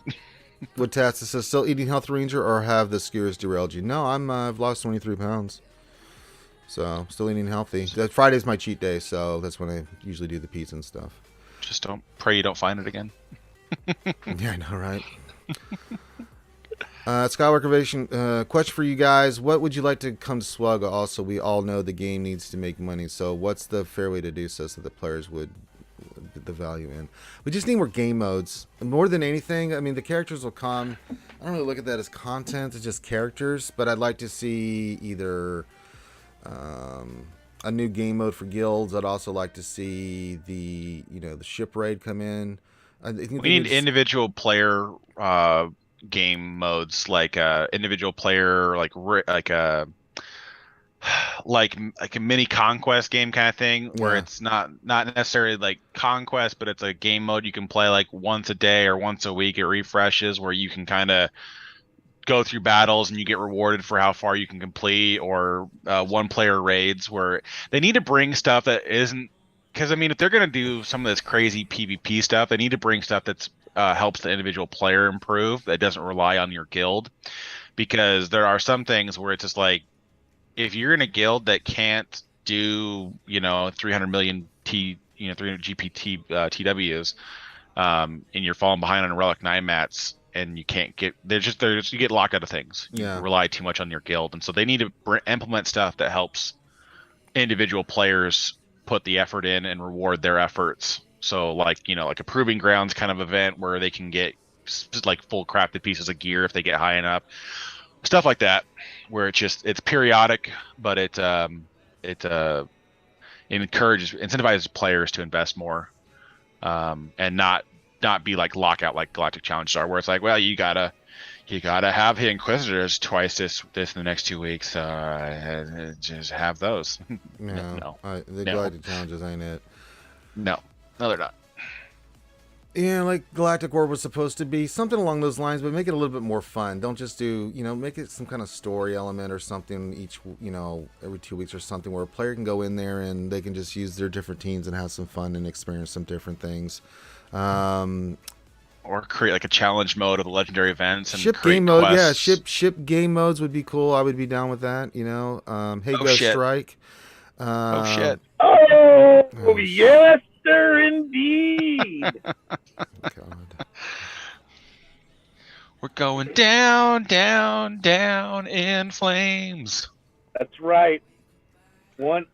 What Tatsa says, still eating Health Ranger or have the skewers derailed you? No, I've lost 23 pounds. So still eating healthy. Friday's my cheat day, so that's when I usually do the pizza and stuff. Just don't pray you don't find it again. Yeah, I know, right? Skywalker Vader, question for you guys. What would you like to come to SWGOH? Also, we all know the game needs to make money, so what's the fair way to do so the players would the value in? We just need more game modes. More than anything, I mean, the characters will come. I don't really look at that as content. It's just characters, but I'd like to see either a new game mode for guilds. I'd also like to see the ship raid come in. We need individual player game modes, like individual player, like a mini conquest game kind of thing, where it's not necessarily like conquest, but it's a game mode you can play like once a day or once a week. It refreshes, where you can kind of go through battles and you get rewarded for how far you can complete, or one player raids, where they need to bring stuff that isn't, because I mean, if they're going to do some of this crazy PvP stuff, they need to bring stuff that's helps the individual player improve, that doesn't rely on your guild. Because there are some things where it's just like, if you're in a guild that can't do 300 million 300 GPT TWs, and you're falling behind on Relic 9 mats, and you can't get, you get locked out of things. You rely too much on your guild, and so they need to implement stuff that helps individual players put the effort in and reward their efforts. So like a proving grounds kind of event where they can get like full crafted pieces of gear if they get high enough, stuff like that, where it's periodic, but it incentivizes players to invest more, and not be like lockout like Galactic Challenge are, where it's like, well, you gotta have the Inquisitors twice this in the next 2 weeks, just have those. No. The Galactic Challenges ain't it. No, they're not. Yeah, like Galactic War was supposed to be something along those lines, but make it a little bit more fun. Don't just do, make it some kind of story element or something each, every 2 weeks or something, where a player can go in there and they can just use their different teams and have some fun and experience some different things. Or create like a challenge mode of the legendary events and ship game mode. Quests. Yeah, ship game modes would be cool. I would be down with that. Strike. Shit. Oh yes, sir, indeed. God. We're going down, down, down in flames. That's right. They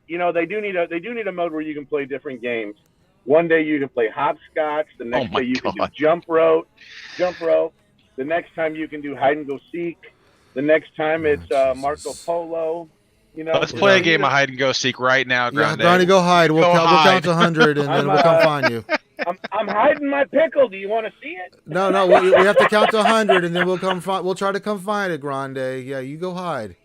do need a mode where you can play different games. One day you can play hopscotch. The next day you can do jump rope. The next time you can do hide and go seek. The next time it's Marco Polo. Let's play a game of hide and go seek right now, Grande. Yeah, Grande, go hide. We'll count to 100 and then we'll come find you. I'm hiding my pickle. Do you want to see it? No. We have to count to 100 and then we'll try to come find it, Grande. Yeah, you go hide.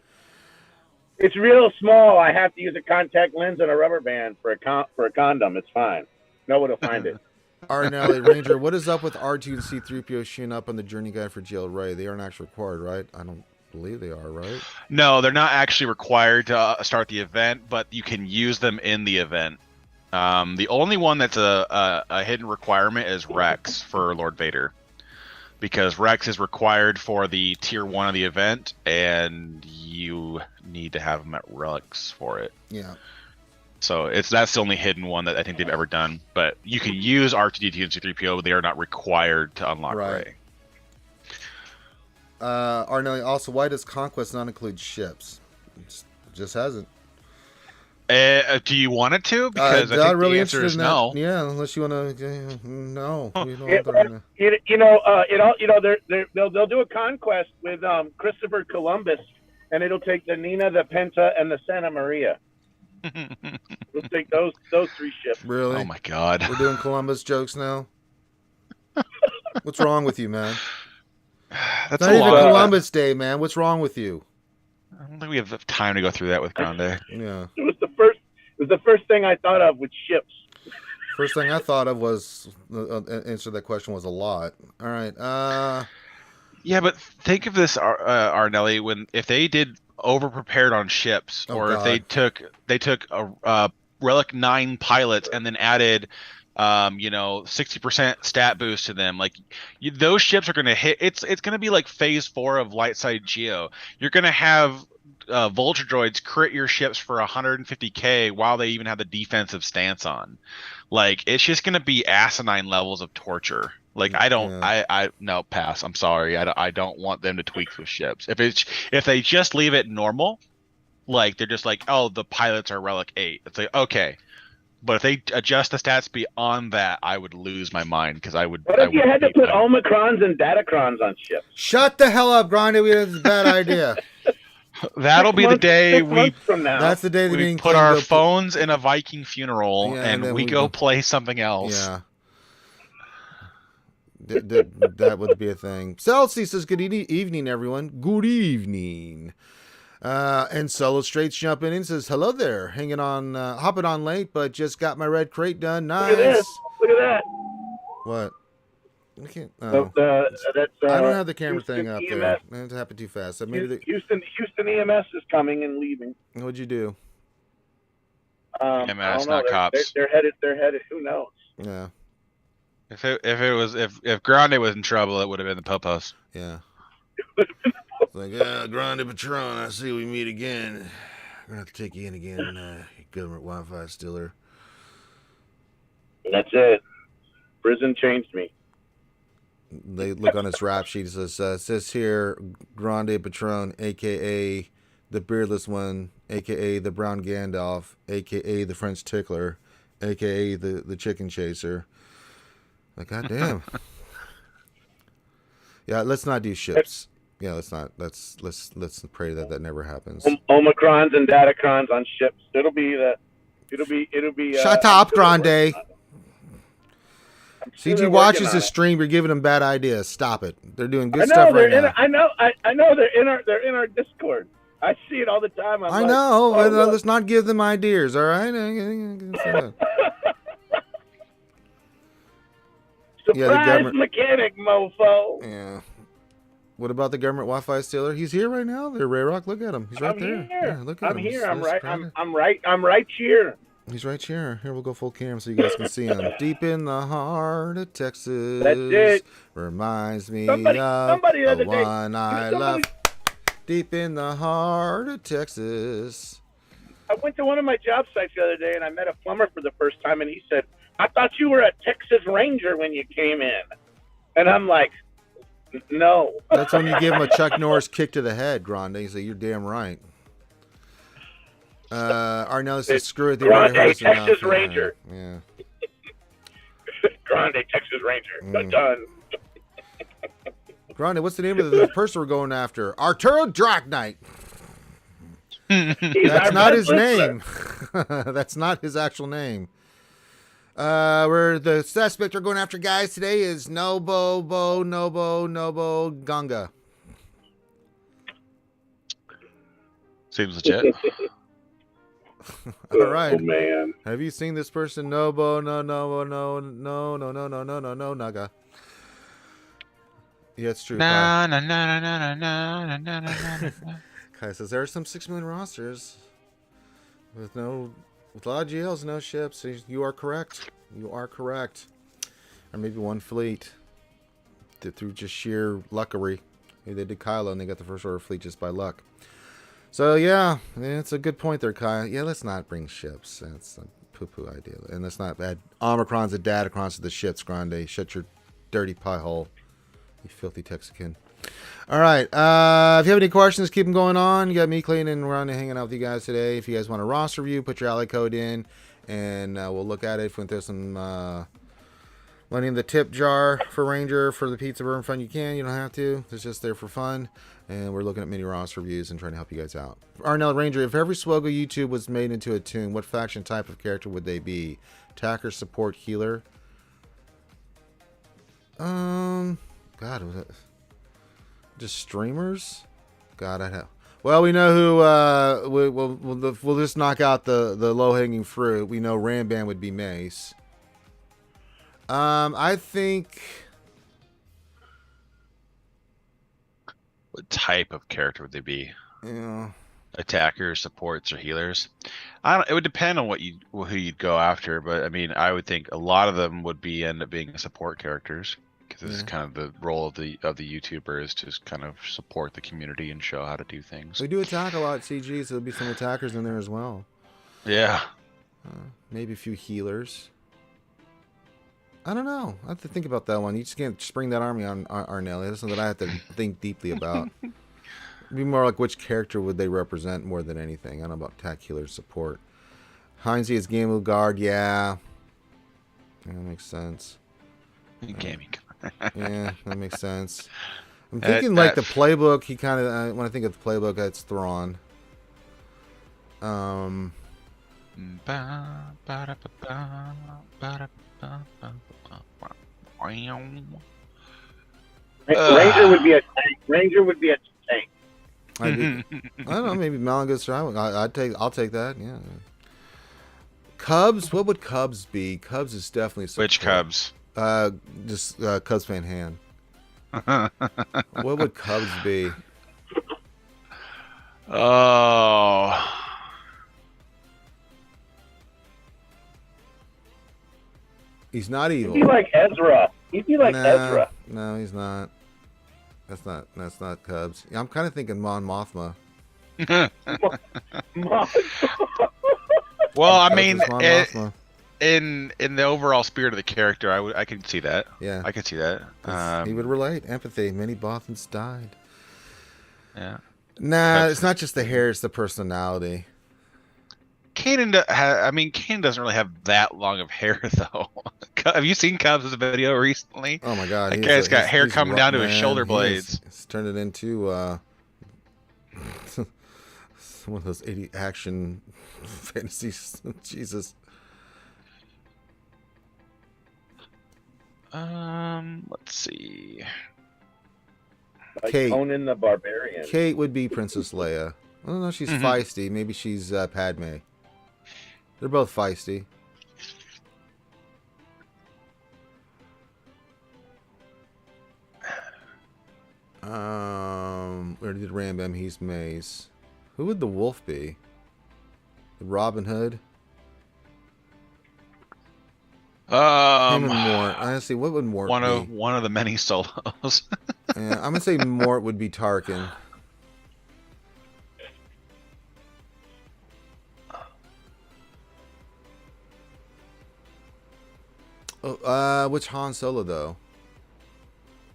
It's real small. I have to use a contact lens and a rubber band for a condom. It's fine. Nobody will find it. Arnelli Ranger, what is up with R2 and C3PO showing up on the journey guide for Jailed Ray? They aren't actually required, right? I don't believe they are, right? No, they're not actually required to start the event, but you can use them in the event. The only one that's a hidden requirement is Rex for Lord Vader, because Rex is required for the tier 1 of the event, and you need to have him at Relics for it. Yeah. So that's the only hidden one that I think they've ever done. But you can use R2D2 and C3PO, but they are not required to unlock Rey. Arnelli, also, why does Conquest not include ships? It just hasn't. Do you want it to? Because I think really the answer is no. Yeah, unless you want to. No. They'll do a conquest with Christopher Columbus, and it'll take the Nina, the Penta, and the Santa Maria. We'll take those 3 ships. Really? Oh my God! We're doing Columbus jokes now. What's wrong with you, man? That's not even Columbus Day, man. What's wrong with you? I don't think we have time to go through that with Grande. Yeah. It was the first thing I thought of with ships. First thing I thought of was answer that question was a lot. All right. Yeah, but think of this, Arnelli. If they did over prepared on ships, if they took a Relic 9 pilots and then added 60% stat boost to them, those ships are going to hit. It's going to be like phase 4 of light side Geo. You're going to have vulture droids crit your ships for 150k while they even have the defensive stance on. It's just going to be asinine levels of torture. No, pass. I'm sorry. I don't want them to tweak with ships. If they just leave it normal, they're just the pilots are Relic 8. It's okay. But if they adjust the stats beyond that, I would lose my mind because I would. What if you had to put Omicrons and Datacrons on ships? Shut the hell up, Grande. That's a bad idea. That'll be the day That's the day that we put our phones in a Viking funeral and we go play something else. Yeah. That would be a thing. Celsi says, good evening, everyone. Good evening. And Solo Straight's jumping in, says, hello there. Hopping on late, but just got my red crate done. Nice. Look at that. What? I can't. I don't have the camera thing up EMS. there. It happened too fast. Houston EMS is coming and leaving. What'd you do? EMS, not cops. They're headed. Who knows? Yeah. If Grande was in trouble, it would have been the Popos. Yeah. Grande Patron, I see we meet again. We're gonna have to take you in again, government Wi-Fi stealer. That's it. Prison changed me. They look on his rap sheet. It says here, Grande Patron, a.k.a. the beardless one, a.k.a. the brown Gandalf, a.k.a. the French tickler, a.k.a. the chicken chaser. Goddamn. Yeah, let's not do ships. Yeah, let's not. Let's pray that never happens. Omicrons and Datacrons on ships. It'll be. Shut up, Grande. CG watches this stream. You're giving them bad ideas. Stop it. They're doing good stuff right now. I know. They're in our Discord. I see it all the time. I know. Let's not give them ideas. All right. Surprise mechanic, mofo. Yeah. What about the government Wi-Fi stealer? He's here right now. There, Ray Rock. Look at him. He's right there. Yeah, look at him. I'm here. I'm right here. He's right here. Here, we'll go full cam so you guys can see him. Deep in the heart of Texas. That's it. Reminds me of the one I love. Deep in the heart of Texas. I went to one of my job sites the other day and I met a plumber for the first time and he said, I thought you were a Texas Ranger when you came in. And I'm like, no. That's when you give him a Chuck Norris kick to the head, Grande. You say, you're damn right. Arnell says, screw it. Grande, Texas Ranger. Yeah. Grande, Texas Ranger. Done. Grande, what's the name of the person we're going after? Arturo Draknight. That's not his name. That's not his actual name. Where the suspect we're going after, guys, today is Nobo Ganga. Seems legit. All right. Oh man. Have you seen this person? No, Naga. Yeah, it's true. Na na na na na na na na na. Kai says there are some 6 million rosters with a lot of GLs, no ships. You are correct. You are correct. Or maybe one fleet through just sheer luckery. Maybe they did Kylo and they got the first order fleet just by luck. So yeah, it's a good point there, Kai. Yeah, let's not bring ships. That's a poo-poo idea. And let's not add Omicrons and Datacrons to the ships, Grande. Shut your dirty pie hole, you filthy Texican. All right. If you have any questions, keep them going on. You got me, Clayton, and Ron hanging out with you guys today. If you guys want a roster review, put your ally code in, and we'll look at it. If we throw some money in the tip jar for Ranger for the pizza burn fun, you can. You don't have to. It's just there for fun. And we're looking at mini roster reviews and trying to help you guys out. Arnell Ranger, if every SWGOH YouTube was made into a tune, what faction type of character would they be? Attacker, support, healer? God, was it just streamers? God, I'd have. Well, we know who. We'll just knock out the low hanging fruit. We know Ramban would be Mace. I think. What type of character would they be? Yeah. Attackers, supports, or healers? It would depend on who you'd go after, but I mean, I would think a lot of them would end up being support characters, because this is kind of the role of the YouTuber, is to just kind of support the community and show how to do things. We do attack a lot at CG, so there'll be some attackers in there as well. Yeah. Maybe a few healers. I don't know. I have to think about that one. You just can't spring that army on Arnell. That's something that I have to think deeply about. It'd be more like which character would they represent more than anything. I don't know about attack, healer, support. Heinze is Gamu Guard. Yeah, that makes sense. Gaming. Yeah, that makes sense. I'm thinking like the playbook. He kind of when I think of the playbook, that's Thrawn. Ranger would be a tank. Ranger would be a tank. I don't know. Maybe Malangus. I'll take that. Yeah. Cubs. What would Cubs be? Cubs is definitely support. Which Cubs? Just Cubs fan Han. What would Cubs be? Oh. He's not evil. He'd be like Ezra. He'd be like Ezra. No, he's not. That's not Cubs. Yeah, I'm kind of thinking Mon Mothma. Well, I mean, in the overall spirit of the character, I can see that. Yeah, I can see that. He would relate. Empathy. Many Bothans died. Yeah. Nah, it's not just the hair; it's the personality. Kanan doesn't really have that long of hair, though. Have you seen Cubs' video recently? Oh my God, that guy's got hair coming down to his shoulder blades. He's turned it into one of those 80 action fantasies. Jesus. Let's see. Like Kate. Conan the Barbarian. Kate would be Princess Leia. I don't know. She's feisty. Maybe she's Padme. They're both feisty. Where did Rambam? He's Mace. Who would the wolf be? Robin Hood. Him and Mort. Honestly, what would Mort be? One of the many solos. Yeah, I'm gonna say Mort would be Tarkin. Oh, which Han Solo though?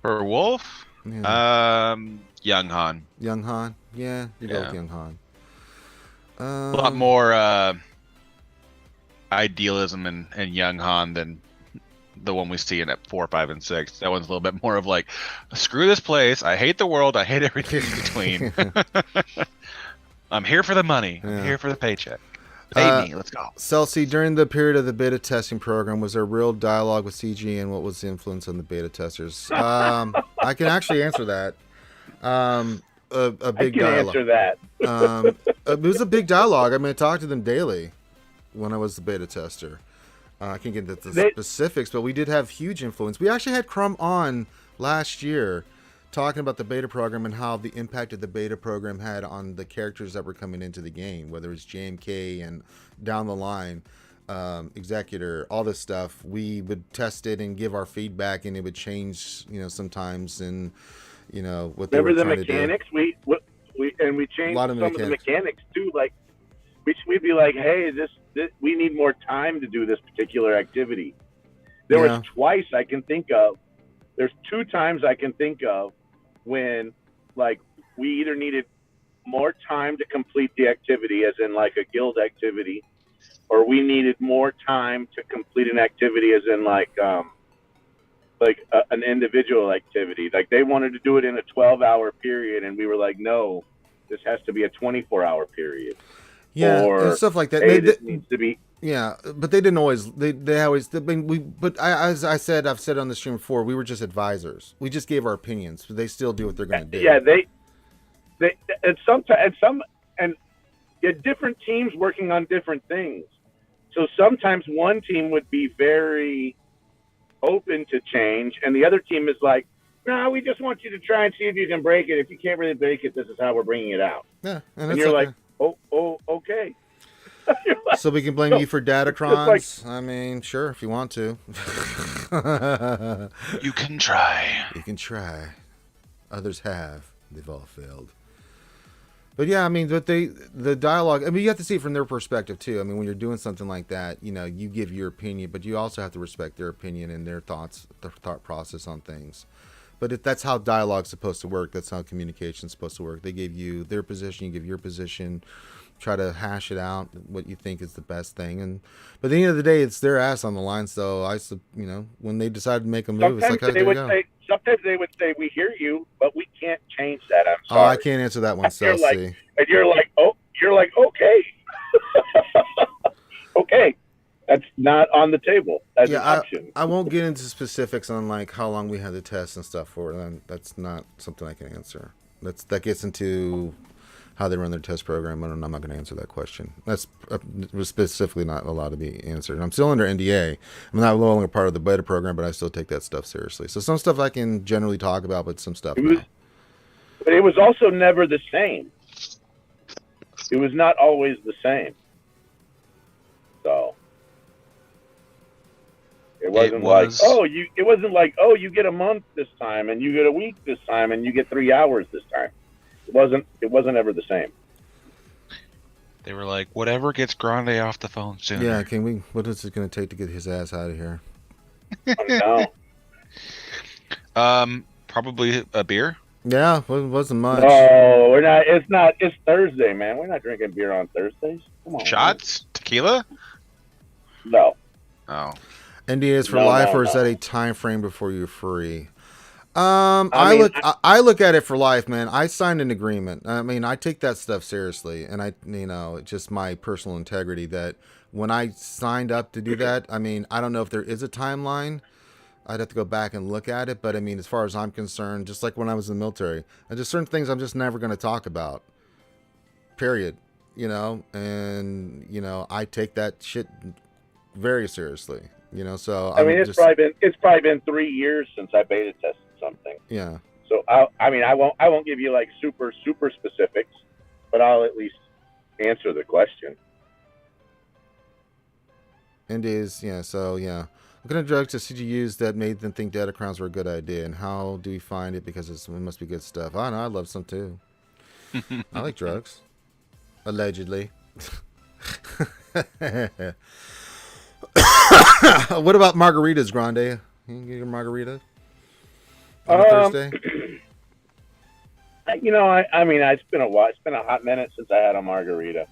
For Wolf? Yeah. Young Han. Young Han? Yeah, you're both Young Han. A lot more idealism in Young Han than the one we see in 4, 5, and 6. That one's a little bit more of like, screw this place. I hate the world. I hate everything in between. I'm here for the money. I'm here for the paycheck. Pay me. Let's go. Celsi, during the period of the beta testing program, was there real dialogue with CG, and what was the influence on the beta testers? I can actually answer that. A big dialogue. Answer that. It was a big dialogue. I mean, I talked to them daily. when I was the beta tester. I can't get into the specifics, but we did have huge influence. We actually had Crumb on last year talking about the beta program and how the impact of the beta program had on the characters that were coming into the game, whether it's JMK and down the line, Executor, all this stuff. We would test it and give our feedback, and it would change, sometimes, and what they were trying to do. Remember the mechanics? We changed some of the mechanics too. Like we'd be like, hey, this we need more time to do this particular activity. There was twice I can think of. There's 2 times I can think of when, like, we either needed more time to complete the activity, as in like a guild activity, or we needed more time to complete an activity, as in an individual activity. Like they wanted to do it in a 12-hour period, and we were like, no, this has to be a 24-hour period. Yeah, or, and stuff like that. This needs to be. Yeah, but they didn't always. They always. As I said, I've said on the stream before, we were just advisors. We just gave our opinions, but they still do what they're going to do. Yeah, they and sometimes different teams working on different things. So sometimes one team would be very open to change, and the other team is like, no, we just want you to try and see if you can break it. If you can't really break it, this is how we're bringing it out. Yeah, and you're like, oh, okay. So we can blame you for Datacrons? I mean, sure, if you want to. You can try. You can try. Others have. They've all failed. But yeah, I mean, the dialogue, I mean, you have to see it from their perspective too. I mean, when you're doing something like that, you give your opinion, but you also have to respect their opinion and their thoughts, their thought process on things. But that's how dialogue's supposed to work. That's how communication's supposed to work. They give you their position, you give your position, try to hash it out, what you think is the best thing. But at the end of the day, it's their ass on the line. So when they decide to make a move, it's like, oh, there you go. Sometimes they would say, we hear you, but we can't change that. I'm sorry. Oh, I can't answer that one, And you're like, okay. Okay. That's not on the table. That's an option. I won't get into specifics on like how long we had to test and stuff for it. That's not something I can answer. That gets into how they run their test program, and I'm not going to answer that question. That's specifically not allowed to be answered. I'm still under NDA. I'm not no longer part of the beta program, but I still take that stuff seriously. So some stuff I can generally talk about, but some stuff no. But it was also never the same. It was not always the same. So it wasn't you get a month this time, and you get a week this time, and you get 3 hours this time. It wasn't ever the same. They were like, whatever gets Grande off the phone soon. Yeah, what is it going to take to get his ass out of here? Probably a beer. Yeah, it wasn't much. No, we're not. It's Thursday, man. We're not drinking beer on Thursdays. Come on. Shots? Man. Tequila? No. Oh. NDAs for life, or is that a time frame before you're free? I look at it for life, man. I signed an agreement. I mean, I take that stuff seriously, and it's just my personal integrity that when I signed up to do that, I mean, I don't know if there is a timeline. I'd have to go back and look at it, but I mean, as far as I'm concerned, just like when I was in the military, there's just certain things I'm just never going to talk about. Period. And I take that shit very seriously. So I mean, it's probably been 3 years since I beta tested something. Yeah. So I won't give you like super specifics, but I'll at least answer the question. NDAs, yeah. So yeah. What kind of drugs did CG use that made them think Datacrons were a good idea, and how do we find it? Because it must be good stuff. I know, I love some too. I like drugs. Allegedly. What about margaritas, Grande? You can get your margarita on Thursday? I mean, it's been a while. It's been a hot minute since I had a margarita.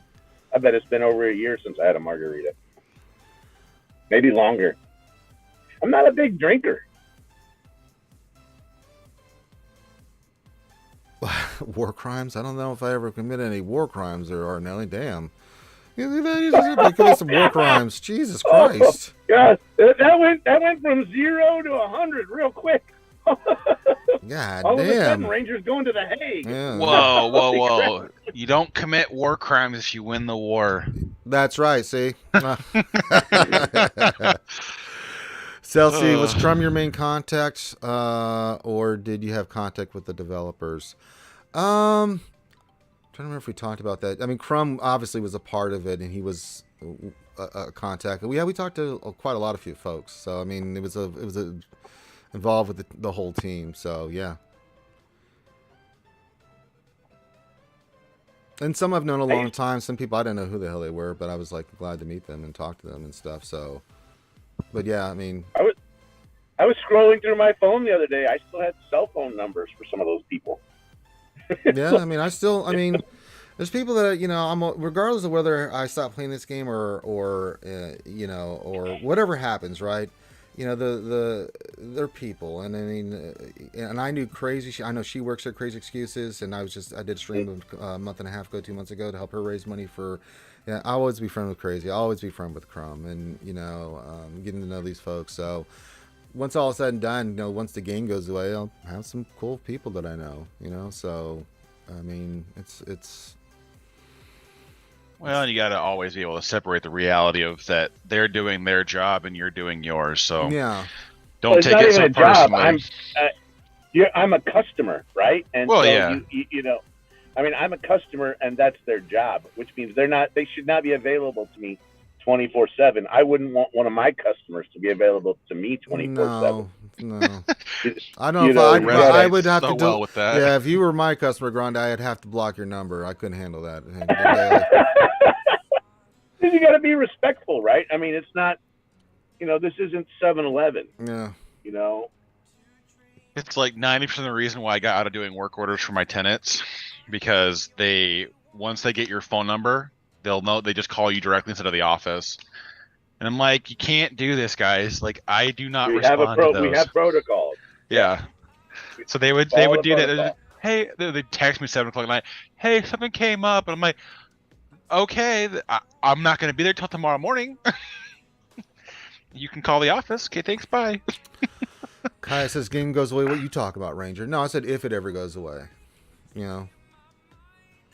I bet it's been over a year since I had a margarita. Maybe longer. I'm not a big drinker. War crimes? I don't know if I ever committed any war crimes there, Arnelli. Damn. You commit some war crimes. Jesus Christ. Yeah, that went from 0 to 100 real quick. God All of a sudden, damn. Ranger's going to the Hague. Yeah. Whoa. You don't commit war crimes if you win the war. That's right, see? Celsi, was Crumb your main contact, or did you have contact with the developers? Trying to remember if we talked about that. I mean, Crumb obviously was a part of it, and he was a contact. We talked to quite a lot of few folks. So I mean, it was involved with the whole team. So yeah. And some I've known a long time. Some people I didn't know who the hell they were, but I was like glad to meet them and talk to them and stuff. So, but yeah, I mean, I was scrolling through my phone the other day. I still had cell phone numbers for some of those people. Yeah, I mean, there's people that I'm regardless of whether I stop playing this game or whatever happens, right? They're people, and I mean, and I knew Crazy. I know she works at Crazy Excuses, and I did a stream a month and a half ago, 2 months ago, to help her raise money for. Yeah, I always be friend with Crazy. I always be friend with Crumb, and getting to know these folks. So once all is said and done, once the game goes away, I'll have some cool people that I know. So I mean, it's. Well, and you got to always be able to separate the reality of that they're doing their job and you're doing yours. So yeah, don't take it so personally. I'm a customer, right? And well, so yeah. I mean, I'm a customer, and that's their job, which means they should not be available to me 24/7. I wouldn't want one of my customers to be available to me 24/7. No. I don't know if I would have to do well with that. Yeah, if you were my customer, Grande, I'd have to block your number. I couldn't handle that. You got to be respectful, right? I mean, it's not, this isn't 7-Eleven. Yeah. It's like 90% of the reason why I got out of doing work orders for my tenants, because once they get your phone number, they'll know, they just call you directly instead of the office. And I'm like, you can't do this, guys. Like, I do not respond to those. We have protocols. Yeah. So they would do that. Hey, they text me 7 o'clock at night. Hey, something came up, and I'm like, okay, I'm not going to be there till tomorrow morning. You can call the office. Okay, thanks. Bye. Kaya says game goes away. What you talk about, Ranger? No, I said if it ever goes away.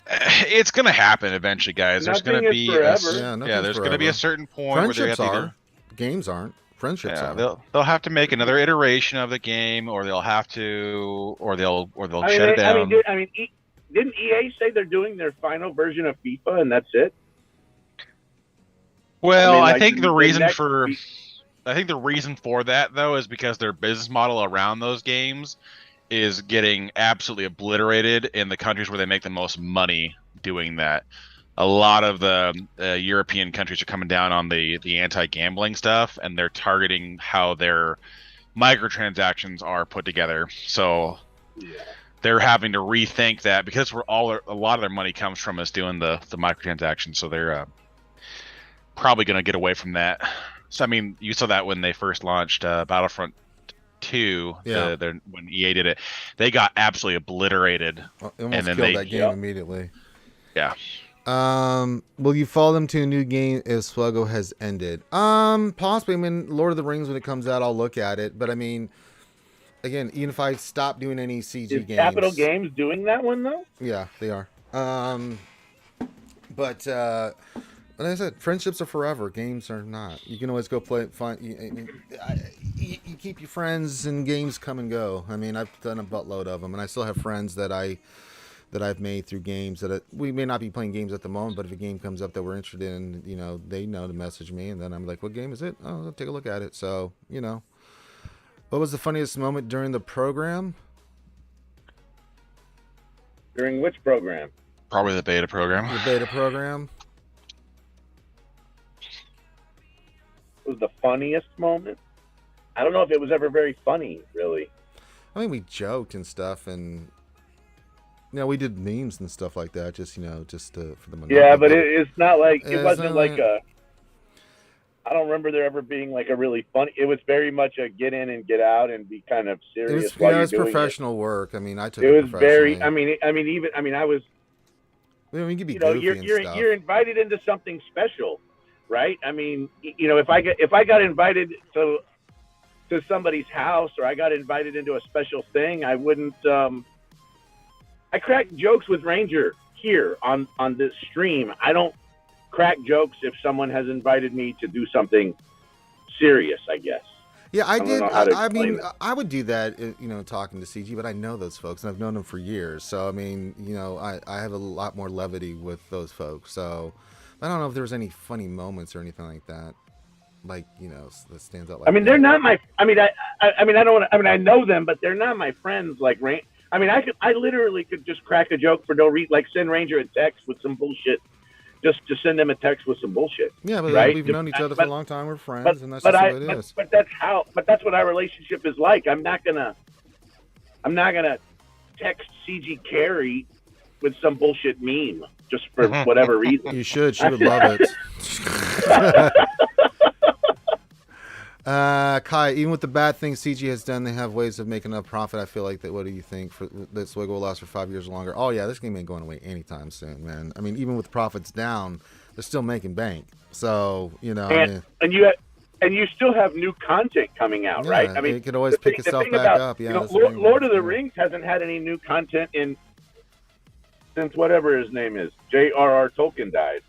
It's gonna happen eventually, guys. There's gonna be there's gonna be a certain point where they have to games aren't. Friendships are. They'll have to make another iteration of the game, or they'll have to, or they'll shut it down. Didn't EA say they're doing their final version of FIFA and that's it? Well, I think the reason for that though is because their business model around those games is getting absolutely obliterated in the countries where they make the most money doing that. A lot of the European countries are coming down on the anti-gambling stuff, and they're targeting how their microtransactions are put together. So they're having to rethink that, because a lot of their money comes from us doing the microtransactions. So they're probably going to get away from that. So I mean, you saw that when they first launched Battlefront 2, when EA did it, they got absolutely obliterated. And then killed that game immediately. Yeah. Will you follow them to a new game if SWGOH has ended? Possibly. I mean, Lord of the Rings, when it comes out, I'll look at it. But I mean, again, even if I stop doing any CG games, Capital Games doing that one though? Yeah, they are. But like I said, friendships are forever. Games are not. You can always go play. You keep your friends, and games come and go. I mean, I've done a buttload of them, and I still have friends that I've made through games we may not be playing games at the moment, but if a game comes up that we're interested in, they know to message me, and then I'm like, what game is it? Oh, I'll take a look at it. So, what was the funniest moment during the program? During which program? Probably the beta program. The beta program. Was the funniest moment? I don't know if it was ever very funny, really. I mean, we joked and stuff, and we did memes and stuff like that, just for the money. Yeah, but it's not like it wasn't like a. I don't remember there ever being like a really funny. It was very much a get in and get out and be kind of serious. It was professional work. I mean, I took it. It was very. I mean, I was. We could be goofy and stuff. You're invited into something special, right? I mean, if I got invited to to somebody's house or I got invited into a special thing, I wouldn't. I crack jokes with Ranger here on this stream. I don't crack jokes if someone has invited me to do something serious, I guess. Yeah, I did. I mean, I would do that, talking to CG, but I know those folks, and I've known them for years. So, I mean, I have a lot more levity with those folks. So, I don't know if there was any funny moments or anything like that, that stands out. Like, I mean, they're not my. I mean, I don't want to. I mean, I know them, but they're not my friends. Like Rain. I mean, I literally could just crack a joke for no reason, like send Ranger a text with some bullshit. Just to send them a text with some bullshit. Yeah, but right? We've known each other for a long time. We're friends, and that's just what it is. But that's what our relationship is like. I'm not gonna text CG Carey with some bullshit meme just for whatever reason. You should. She would love it. Kai, even with the bad things CG has done, they have ways of making up profit. I feel like that. What do you think? That SWGOH will last for 5 years or longer? Oh yeah, this game ain't going away anytime soon, man. I mean, even with profits down, they're still making bank. So and you still have new content coming out, right? I mean, it could always pick itself back up. Yeah, Lord of the Rings hasn't had any new content since whatever his name is, J.R.R. Tolkien died.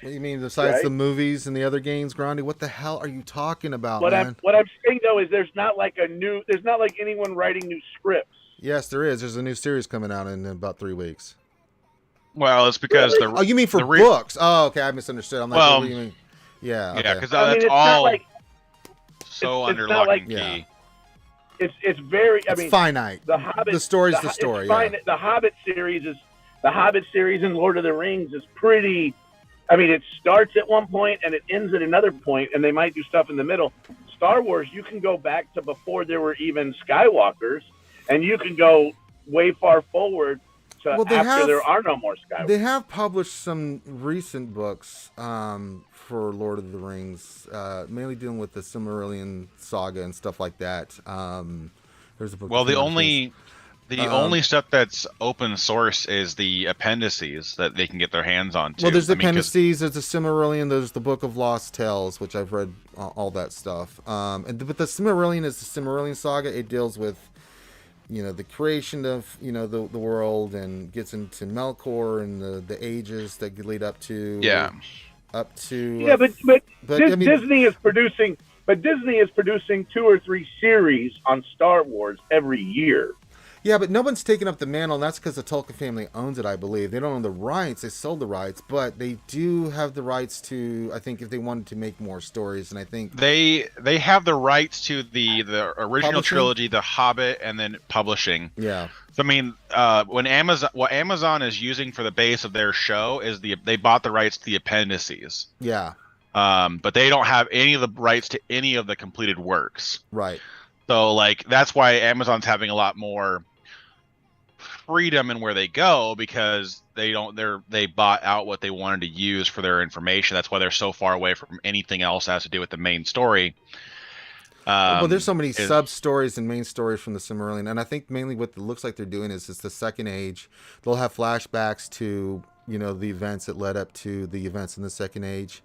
What do you mean besides the movies and the other games, Grandy? What the hell are you talking about, man? What I'm saying though is there's not like anyone writing new scripts. Yes, there is. There's a new series coming out in about 3 weeks. Well, it's because oh, you mean for books? Oh, okay, I misunderstood. I'm like, what do you mean? Yeah, okay. Yeah, because that's all so under lock and key. Yeah. It's very. I mean, finite. The Hobbit. The story's the story. Yeah. The Hobbit series and Lord of the Rings is pretty. I mean, it starts at one point and it ends at another point, and they might do stuff in the middle. Star Wars, you can go back to before there were even Skywalkers, and you can go way far forward to after there are no more Skywalkers. They have published some recent books for Lord of the Rings, mainly dealing with the Silmarillion saga and stuff like that. There's a book. Well, the only stuff that's open source is the appendices that they can get their hands on. Well, there's the appendices, there's the Silmarillion, there's the Book of Lost Tales, which I've read all that stuff. But the Silmarillion is the Silmarillion saga. It deals with, the creation of, the world, and gets into Melkor and the ages that lead up to. Yeah. Up to. Yeah, but Disney is producing. But Disney is producing 2 or 3 series on Star Wars every year. Yeah, but no one's taken up the mantle, and that's because the Tolkien family owns it, I believe. They don't own the rights. They sold the rights, but they do have the rights to, I think, if they wanted to make more stories, and I think... They have the rights to the original trilogy, The Hobbit, and then publishing. Yeah. So, I mean, what Amazon is using for the base of their show is they bought the rights to the appendices. Yeah. But they don't have any of the rights to any of the completed works. Right. So, that's why Amazon's having a lot more freedom in where they go, because they bought out what they wanted to use for their information. That's why they're so far away from anything else that has to do with the main story. Well, there's so many sub stories and main stories from the Silmarillion, and I think mainly what it looks like they're doing is it's the Second Age. They'll have flashbacks to the events that led up to the events in the Second Age,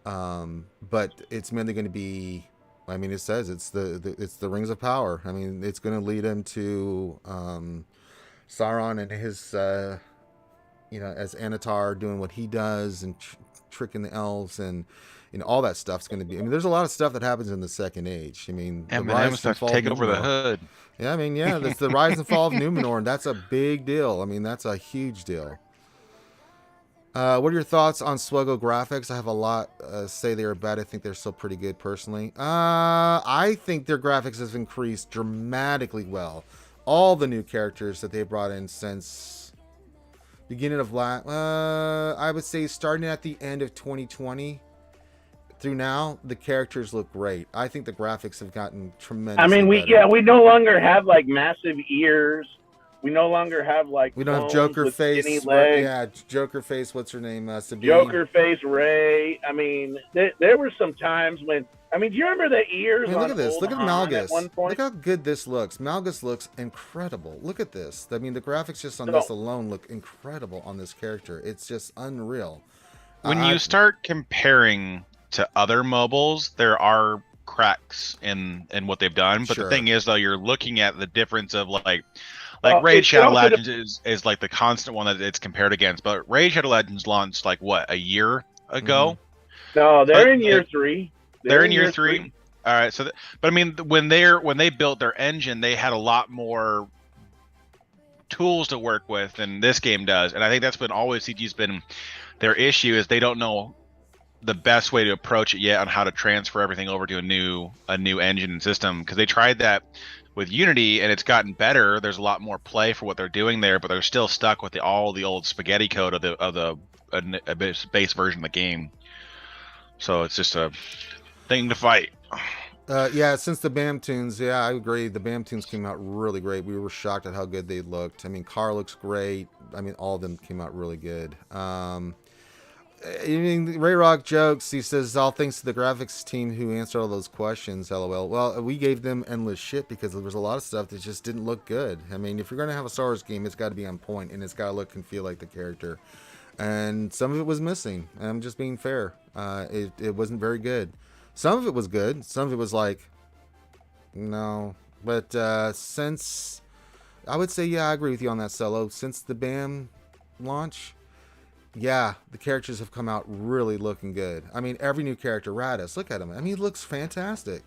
but it's mainly going to be. I mean, it says it's the Rings of Power. I mean, it's going to lead him to Sauron and his, as Anatar doing what he does and tricking the elves, and all that stuff's going to be. I mean, there's a lot of stuff that happens in the Second Age. I mean, the rise and fall take over the hood. Yeah, I mean, that's the rise and fall of Numenor, and that's a big deal. I mean, that's a huge deal. What are your thoughts on SWGOH graphics? I have a lot say they are bad. I think they're still pretty good personally. I think their graphics have increased dramatically well. All the new characters that they brought in since beginning of I would say starting at the end of 2020 through now, the characters look great. I think the graphics have gotten tremendous. I mean, we no longer have massive ears. We no longer have we don't have Joker face. Yeah, Joker face. What's her name? Sabine. Joker face, Ray. I mean, there were some times when. I mean, do you remember the ears? Look at this. Look at Malgus. At one point? Look how good this looks. Malgus looks incredible. Look at this. I mean, the graphics just on this alone look incredible on this character. It's just unreal. When you start comparing to other mobiles, there are cracks in what they've done. But Sure. the thing is, though, you're looking at the difference of like Raid Shadow Legends is like the constant one that it's compared against. But Raid Shadow Legends launched like what, a year ago? No, they're in year 3. They're in year 3. All right. So, but I mean, when they built their engine, they had a lot more tools to work with than this game does, and I think that's been always CG's been their issue, is they don't know the best way to approach it yet on how to transfer everything over to a new engine and system, because they tried that with Unity and it's gotten better. There's a lot more play for what they're doing there, but they're still stuck with all the old spaghetti code of the base version of the game. So it's just a thing to fight. Yeah, since the BAM tunes, yeah, I agree. The BAM tunes came out really great. We were shocked at how good they looked. I mean, Car looks great. I mean, all of them came out really good. I mean, Ray Rock jokes. He says, all thanks to the graphics team who answered all those questions, LOL. Well, we gave them endless shit because there was a lot of stuff that just didn't look good. I mean, if you're going to have a Star Wars game, it's got to be on point, and it's got to look and feel like the character. And some of it was missing. And I'm just being fair. It wasn't very good. Some of it was good. Some of it was like, no. But since, I would say, yeah, I agree with you on that, Solo. Since the BAM launch, yeah, the characters have come out really looking good. I mean, every new character, Radis, look at him. I mean, he looks fantastic.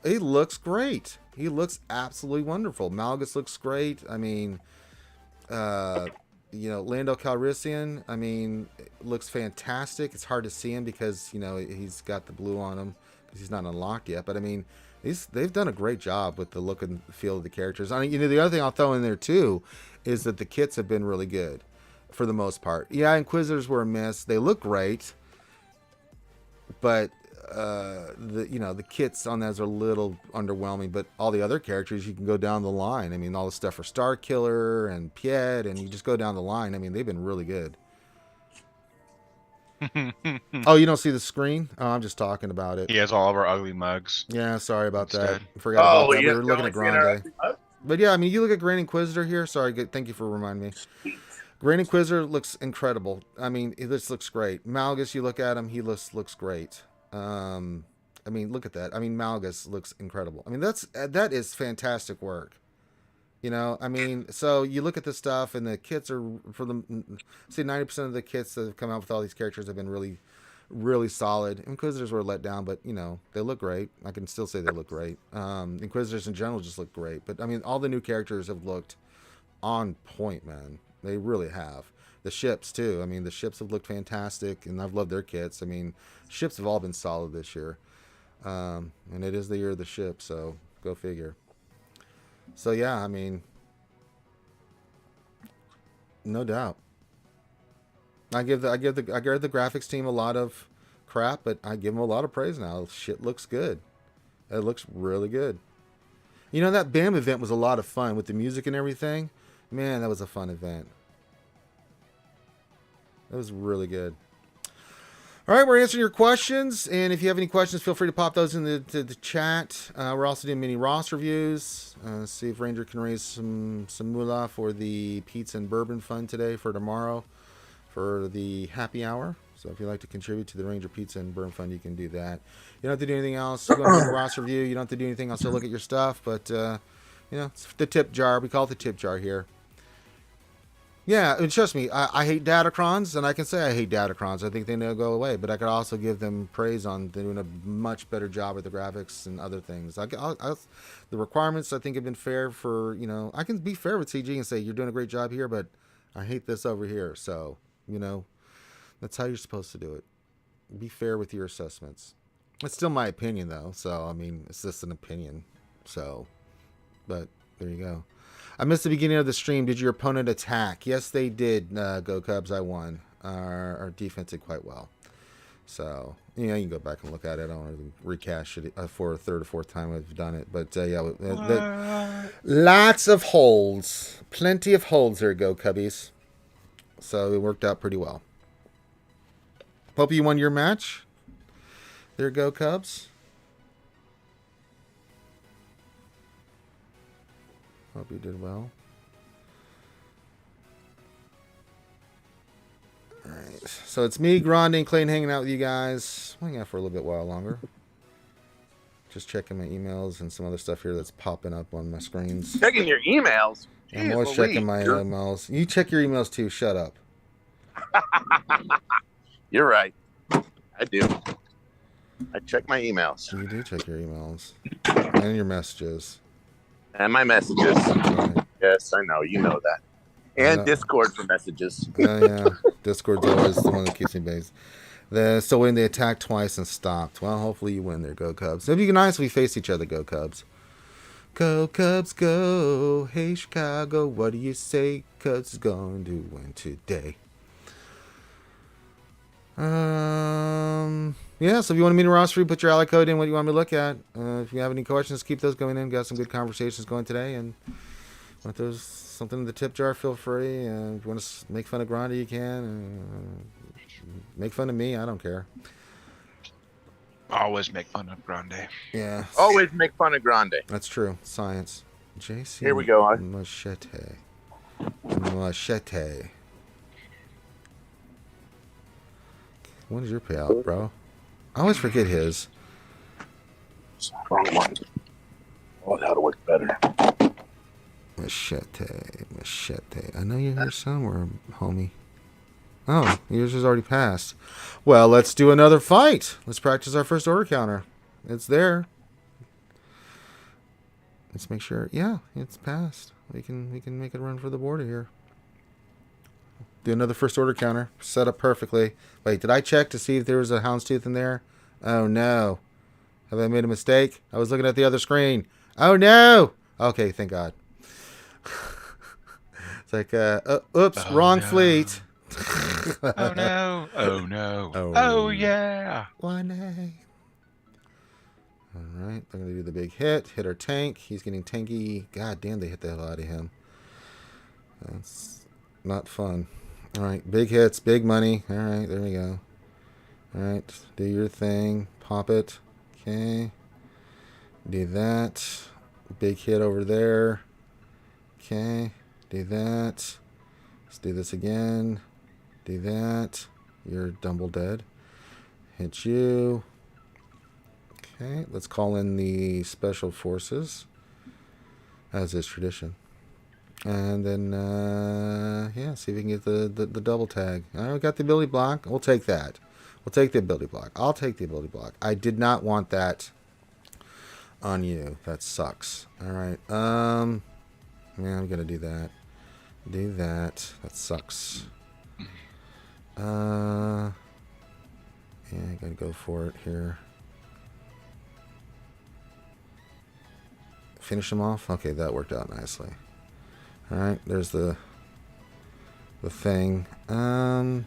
He looks great. He looks absolutely wonderful. Malgus looks great. I mean, Lando Calrissian, I mean, looks fantastic. It's hard to see him because, he's got the blue on him because he's not unlocked yet. But, I mean, they've done a great job with the look and feel of the characters. I mean, the other thing I'll throw in there, too, is that the kits have been really good for the most part. Yeah, Inquisitors were a miss. They look great. But, the kits on those are a little underwhelming. But all the other characters, you can go down the line. I mean, all the stuff for Starkiller and Piet, and you just go down the line. I mean, they've been really good. Oh, you don't see the screen? Oh, I'm just talking about it. He has all of our ugly mugs. Yeah, sorry about that. I forgot about that. We were looking at Grande. But yeah, I mean, you look at Grand Inquisitor here. Sorry, thank you for reminding me. Grand Inquisitor looks incredible. I mean, this looks great. Malgus, you look at him, he looks great. I mean, look at that. I mean, Malgus looks incredible. I mean, that is fantastic work. I mean, so you look at this stuff, and the kits are, for them, say 90% of the kits that have come out with all these characters have been really, really solid. Inquisitors were let down, but, they look great. I can still say they look great. Inquisitors in general just look great. But, I mean, all the new characters have looked on point, man. They really have. The ships, too. I mean, the ships have looked fantastic, and I've loved their kits. I mean, ships have all been solid this year. And it is the year of the ship, so go figure. So yeah, I mean, no doubt. I give the graphics team a lot of crap, but I give them a lot of praise now. Shit looks good. It looks really good. That BAM event was a lot of fun with the music and everything. Man, that was a fun event. That was really good. All right, we're answering your questions, and if you have any questions, feel free to pop those in the chat. We're also doing mini Ross reviews. See if Ranger can raise some moolah for the pizza and bourbon fund today for tomorrow for the happy hour. So if you'd like to contribute to the Ranger Pizza and Bourbon Fund, you can do that. You don't have to do anything else. You go to the Ross review. You don't have to do anything else to look at your stuff, but it's the tip jar. We call it the tip jar here. Yeah, and trust me, I hate Datacrons, and I can say I hate Datacrons. I think they need to go away, but I could also give them praise on doing a much better job with the graphics and other things. The requirements, I think, have been fair for, I can be fair with CG and say, you're doing a great job here, but I hate this over here. So, that's how you're supposed to do it. Be fair with your assessments. It's still my opinion, though, so, I mean, it's just an opinion. So, but there you go. I missed the beginning of the stream. Did your opponent attack? Yes, they did. Go Cubs. I won. Our defense did quite well. So, you can go back and look at it. I don't want to recash it for a third or fourth time I've done it. But, lots of holds. Plenty of holds there, Go Cubbies. So, it worked out pretty well. Hope you won your match. There, Go Cubs. Hope you did well. Alright. So it's me, Grande, and Clayton hanging out with you guys. We'll hang out for a little bit while longer. Just checking my emails and some other stuff here that's popping up on my screens. Checking your emails? Jeez, I'm always checking my emails. You check your emails too. Shut up. You're right. I do. I check my emails. You do check your emails. And your messages. And my messages. Right. Yes, I know. You know that. And Discord for messages. Yeah. Discord's always the one that keeps me based. So when they attacked twice and stopped. Well, hopefully you win there, Go Cubs. It'd be nice if we faced each other, Go Cubs. Go Cubs, go. Hey, Chicago, what do you say? Cubs is going to win today. Yeah, so if you want to meet a roster, put your ally code in, what you want me to look at. If you have any questions, keep those going in. Got some good conversations going today. And if there's something in the tip jar, feel free. And if you want to make fun of Grande, you can. Make fun of me, I don't care. Always make fun of Grande. Yeah. Always make fun of Grande. That's true. Science. JC. Here we go. Machete. When is your payout, bro? I always forget his. Wrong one. Oh, that'll work better. Machete. I know you're here somewhere, homie. Oh, yours is already passed. Well, let's do another fight. Let's practice our first order counter. It's there. Let's make sure. Yeah, it's passed. We can make it run for the border here. Do another first order counter. Set up perfectly. Wait, did I check to see if there was a houndstooth in there? Oh no. Have I made a mistake? I was looking at the other screen. Oh no. Okay, thank God. It's like, oops, wrong fleet. Oh no. Oh no. Oh yeah. 1A. Alright, they're going to do the big hit. Hit our tank. He's getting tanky. God damn, they hit the hell out of him. That's not fun. Alright, big hits, big money. Alright, there we go. Alright, do your thing. Pop it. Okay. Do that. Big hit over there. Okay. Do that. Let's do this again. Do that. You're double dead. Hit you. Okay, let's call in the special forces, as is tradition. And then, yeah, see if we can get the double tag. All right, we got the ability block. We'll take that. We'll take the ability block. I'll take the ability block. I did not want that on you. That sucks. All right. Yeah, I'm going to do that. Do that. That sucks. Yeah, I got to go for it here. Finish him off? Okay, that worked out nicely. Alright, there's the thing. I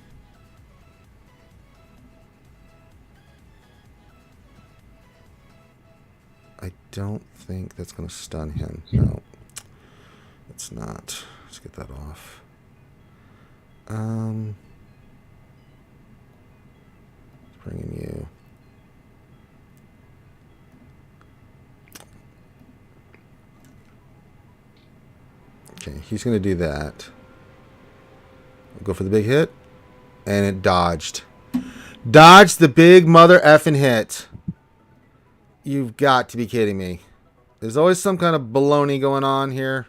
don't think that's going to stun him. No, it's not. Let's get that off. Bringing you. Okay, he's going to do that. We'll go for the big hit. And it dodged. Dodged the big mother effing hit. You've got to be kidding me. There's always some kind of baloney going on here.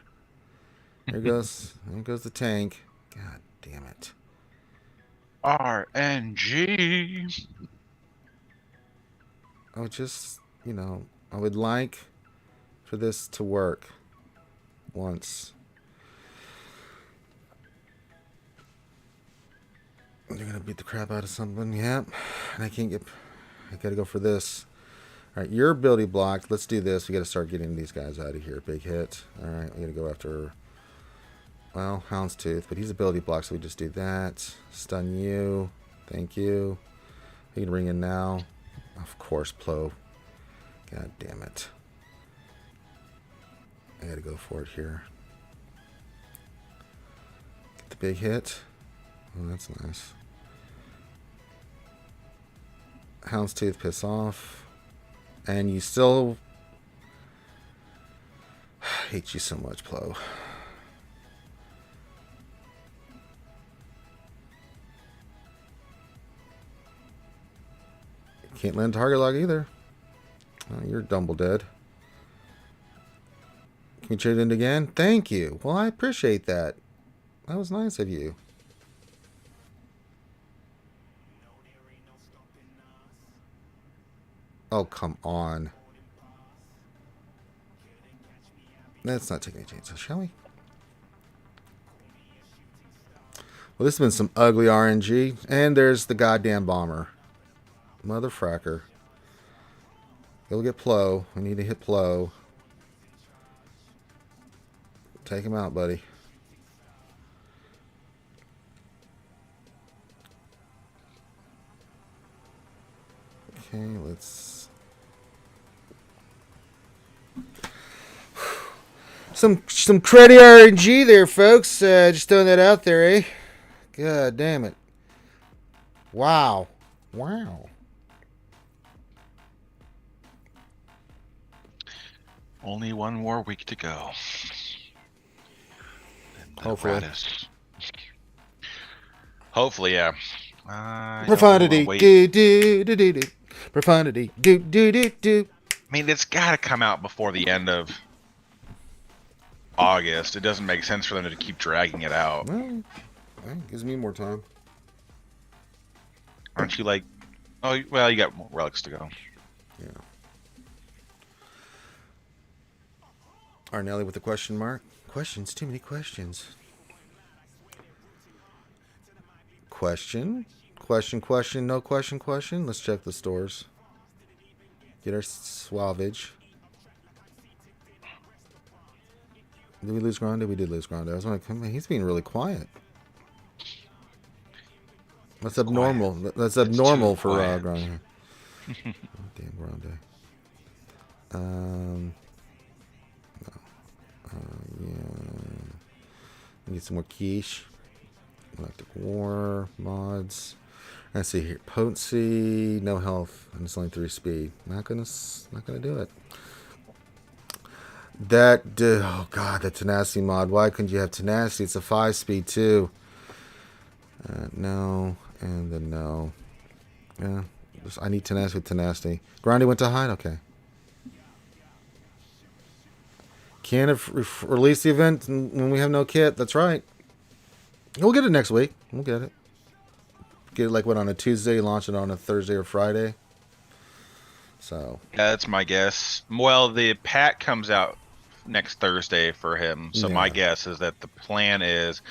There goes the tank. God damn it. RNG. Oh, just, I would like for this to work once. They're going to beat the crap out of someone. Yep. And I got to go for this. All right, your ability blocked. Let's do this. We got to start getting these guys out of here. Big hit. All right, we got to go after, well, Houndstooth, but he's ability blocked, so we just do that. Stun you. Thank you. You can ring in now. Of course, Plo. God damn it. I got to go for it here. Get the big hit. Oh, that's nice. Houndstooth, piss off. And you still... I hate you so much, Plo. Can't land target lock either. Oh, you're double dead. Can we trade it again? Thank you. Well, I appreciate that. That was nice of you. Oh, come on. Let's not take any chances, shall we? Well, this has been some ugly RNG. And there's the goddamn bomber. Motherfracker. Go get Plo. We need to hit Plo. Take him out, buddy. Okay, let's... Some cruddy RNG there, folks. Just throwing that out there, eh? God damn it. Wow. Wow. Only one more week to go. Hopefully. Hopefully, yeah. Profundity. Do, do, do, do, do. Profundity. Do, do, do, do. I mean, it's got to come out before the end of August. It doesn't make sense for them to keep dragging it out. Well, gives me more time. Aren't you like... Oh, well, you got more relics to go. Yeah. Arnelli with a question mark. Questions, too many questions. Question, no question. Let's check the stores. Get our salvage. Did we lose Grande? We did lose Grande. I was like, he's being really quiet. That's abnormal. That's abnormal for Grande. Damn Grande. No. Yeah. Need some more quiche. Galactic War mods. Let's see here. Potency, no health, and it's only 3 speed. Not gonna do it. Oh god, that tenacity mod. Why couldn't you have tenacity? It's a 5 speed too. No, and then no. Yeah, I need tenacity with tenacity. Grande went to hide. Okay. Can't release the event when we have no kit. That's right. We'll get it next week. We'll get it. Get it like what, on a Tuesday, launch it on a Thursday or Friday. So yeah, that's my guess. Well, the pack comes out next Thursday for him, so my guess is that the plan is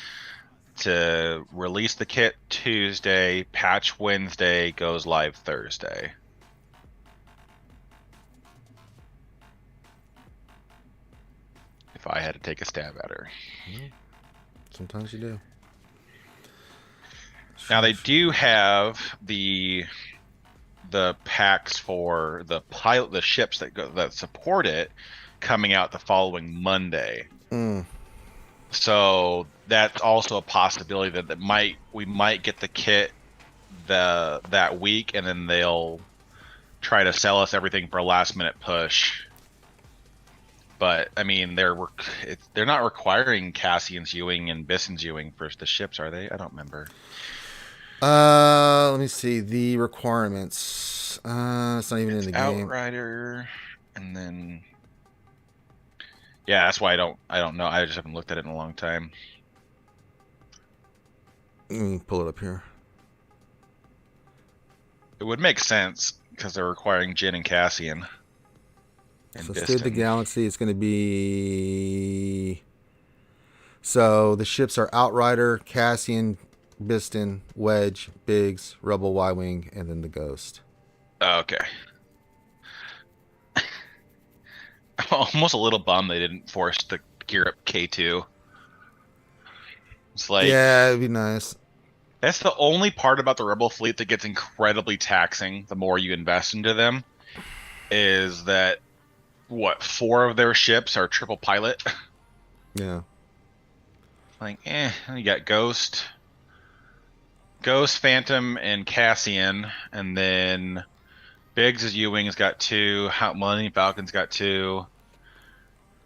to release the kit Tuesday, patch Wednesday, goes live Thursday. If I had to take a stab at her. Sometimes you do. Now they do have the packs for the ships that support it coming out the following Monday. So that's also a possibility that we might get the kit that week, and then they'll try to sell us everything for a last minute push. But I mean, they're not requiring Cassian's Ewing and Bisson's Ewing for the ships, are they? I don't remember. Let me see the requirements. It's not even in the game. Outrider, and then yeah, that's why I don't know. I just haven't looked at it in a long time. Let me pull it up here. It would make sense because they're requiring Jin and Cassian. So State of the Galaxy is going to be... So the ships are Outrider, Cassian, Biston, Wedge, Biggs, Rebel Y-Wing, and then the Ghost. Okay. I'm almost a little bummed they didn't force the gear up K2. It's like... Yeah, it'd be nice. That's the only part about the Rebel fleet that gets incredibly taxing the more you invest into them, is that 4 of their ships are triple pilot. Yeah. Like, you got Ghost, Phantom, and Cassian, and then Biggs' Ewing's got 2, Millennium Falcon's got 2.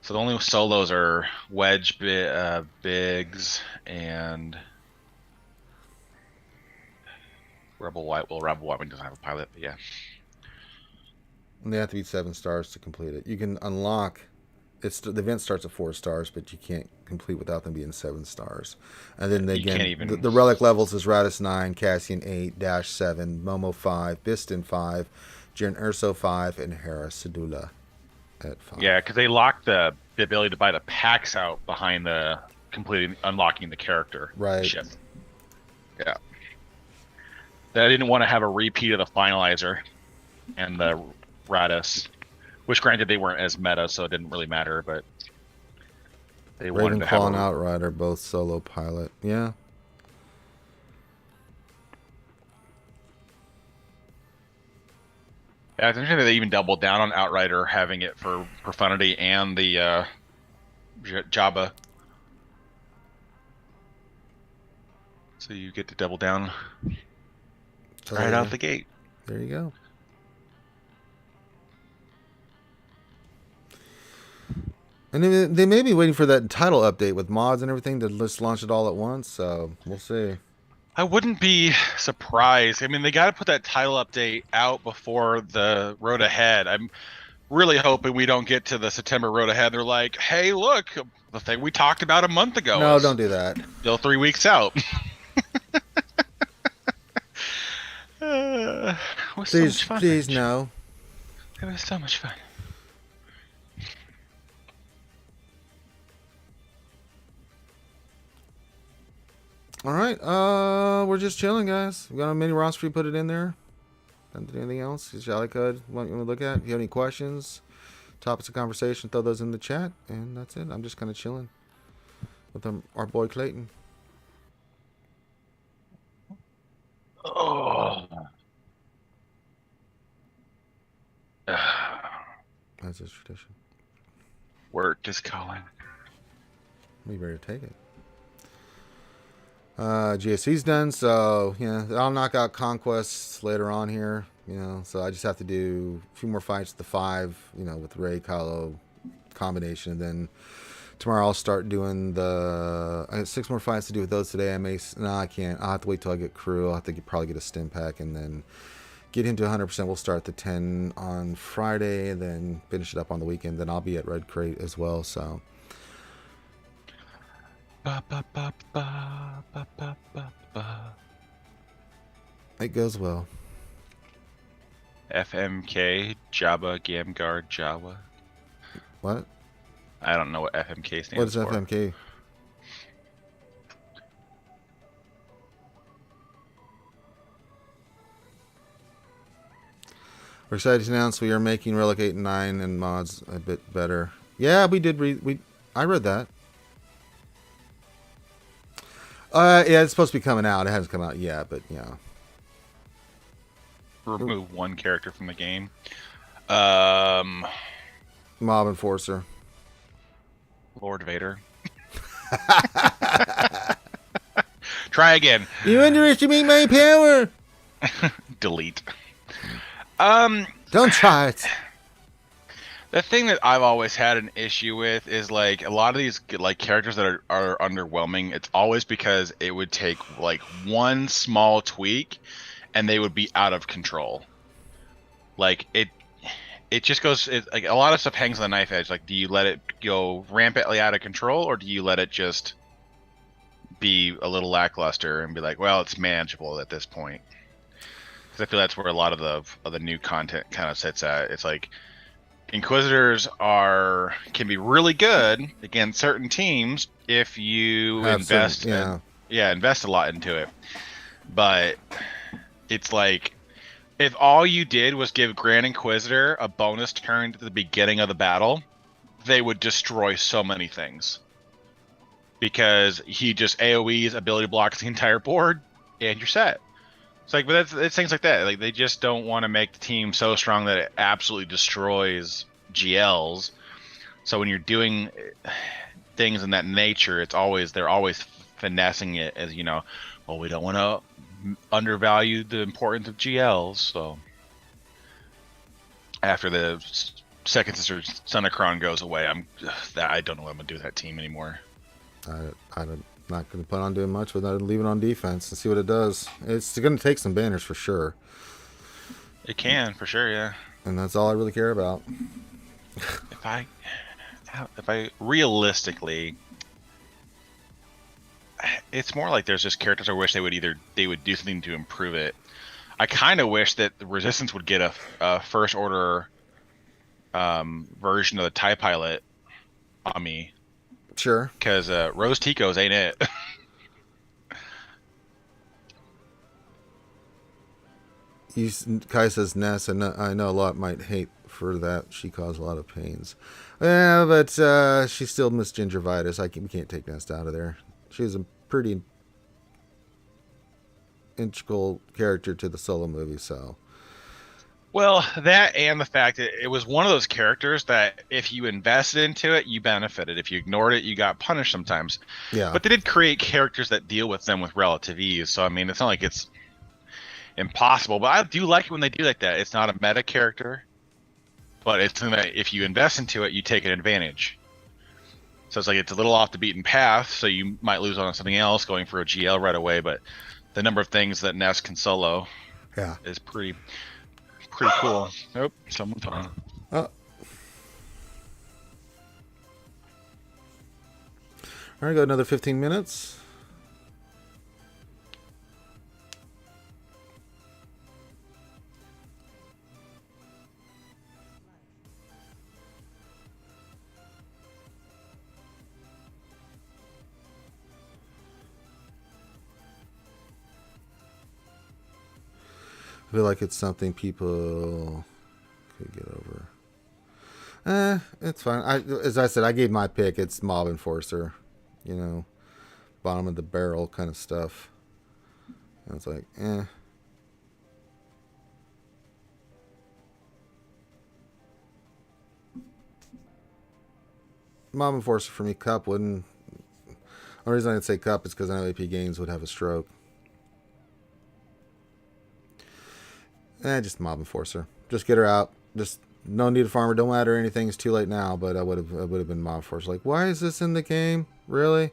So the only solos are Wedge, Biggs, and Rebel White. Well, Rebel White doesn't have a pilot, but yeah. And they have to be 7 stars to complete it. You can unlock. The event starts at 4 stars, but you can't complete without them being 7 stars. And then the relic levels is Radis 9, Cassian 8, Dash 7, Momo 5, Biston 5, Jiren Erso 5, and Hera Sedula at 5. Yeah, because they locked the ability to buy the packs out behind the unlocking the character. Right. Ship. Yeah. I didn't want to have a repeat of the finalizer and the Radis, which granted they weren't as meta, so it didn't really matter, but they wanted to have and Outrider, both solo pilot. Yeah. Yeah, I think they even doubled down on Outrider, having it for Profundity and the Jabba. So you get to double down right out the gate. There you go. And they may be waiting for that title update with mods and everything to just launch it all at once, so we'll see. I wouldn't be surprised. I mean, they got to put that title update out before the Road Ahead. I'm really hoping we don't get to the September Road Ahead. They're like, hey, look, the thing we talked about a month ago. No, don't do that. Still 3 weeks out. Please, no. It was so much fun. All right, we're just chilling, guys. We got a mini roster. We put it in there. Don't do anything else. Jolly Code. Want you to look at? If you have any questions, topics of conversation, throw those in the chat, and that's it. I'm just kind of chilling with our boy Clayton. Oh. That's his tradition. Work is calling. We better take it. GSC's done, so yeah, I'll knock out conquests later on here, so I just have to do a few more fights with the 5, with Rey Kylo combination, and then tomorrow I'll start doing I have 6 more fights to do with those today. I can't. I'll have to wait till I get crew. I'll have to probably get a stim pack and then get him to 100%. We'll start the 10 on Friday and then finish it up on the weekend. Then I'll be at Red Crate as well, so it goes well. FMK, Jabba, Gamguard, Jawa. What? I don't know what FMK stands for. What is FMK? We're excited to announce we are making Relic 8 and 9 and mods a bit better. Yeah, we did I read that. Yeah, it's supposed to be coming out. It hasn't come out yet, but yeah. Remove one character from the game. Mob Enforcer. Lord Vader. Try again. You underestimate my power. Delete. Don't try it. The thing that I've always had an issue with is like a lot of these characters that are underwhelming. It's always because it would take like one small tweak, and they would be out of control. Like it just goes. Like a lot of stuff hangs on the knife edge. Like, do you let it go rampantly out of control, or do you let it just be a little lackluster and be like, well, it's manageable at this point? Because I feel that's where a lot of the new content kind of sits at. It's like Inquisitors can be really good against certain teams if you invest a lot into it. But it's like if all you did was give Grand Inquisitor a bonus turn at the beginning of the battle, they would destroy so many things. Because he just AoEs, ability blocks the entire board, and you're set. It's like, but it's things like that. Like, they just don't want to make the team so strong that it absolutely destroys GLs. So when you're doing things in that nature, they're always finessing it as, well, we don't want to undervalue the importance of GLs. So after the second sister Sunicron goes away, I don't know what I'm gonna do with that team anymore. I'm not going to plan on doing much with it. Leave it on defense and see what it does. It's going to take some banners for sure. It can, for sure, yeah. And that's all I really care about. If I realistically, it's more like there's just characters I wish they would do something to improve it. I kind of wish that the Resistance would get a first order version of the TIE Pilot on me. Sure. Because Rose Tico's ain't it. Kai says Ness, and I know a lot might hate for that. She caused a lot of pains. Yeah, but she still missed gingivitis. We can't take Ness out of there. She was a pretty integral character to the Solo movie, so. Well, that and the fact that it was one of those characters that if you invested into it, you benefited. If you ignored it, you got punished sometimes. Yeah. But they did create characters that deal with them with relative ease. So, I mean, it's not like it's impossible. But I do like it when they do like that. It's not a meta character, but it's something that if you invest into it, you take an advantage. So it's like it's a little off the beaten path, so you might lose on something else going for a GL right away. But the number of things that Ness can solo is pretty cool. Nope, someone's on. Oh. All right, got another 15 minutes. I feel like it's something people could get over. It's fine. As I said, I gave my pick. It's Mob Enforcer. You know, bottom of the barrel kind of stuff. And it's like, Mob Enforcer for me. Cup wouldn't. The only reason I'd say Cup is because I know AP Games would have a stroke. Just Mob Enforcer. Just get her out. Just no need a farmer. Don't matter anything. It's too late now. But I would have been Mob Enforcer. Like, why is this in the game? Really?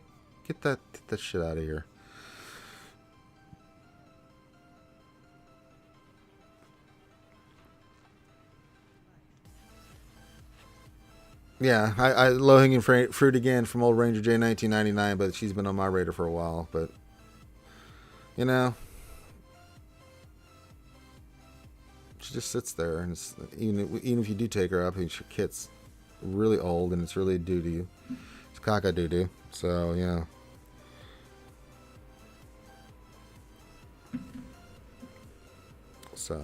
Get that shit out of here. Yeah, I low hanging fruit again from old Ranger J 1999, but she's been on my radar for a while. But you know. She just sits there, and it's, even if you do take her up, your kit's really old, and it's really doo-doo. It's caca doo-doo. So, yeah. So,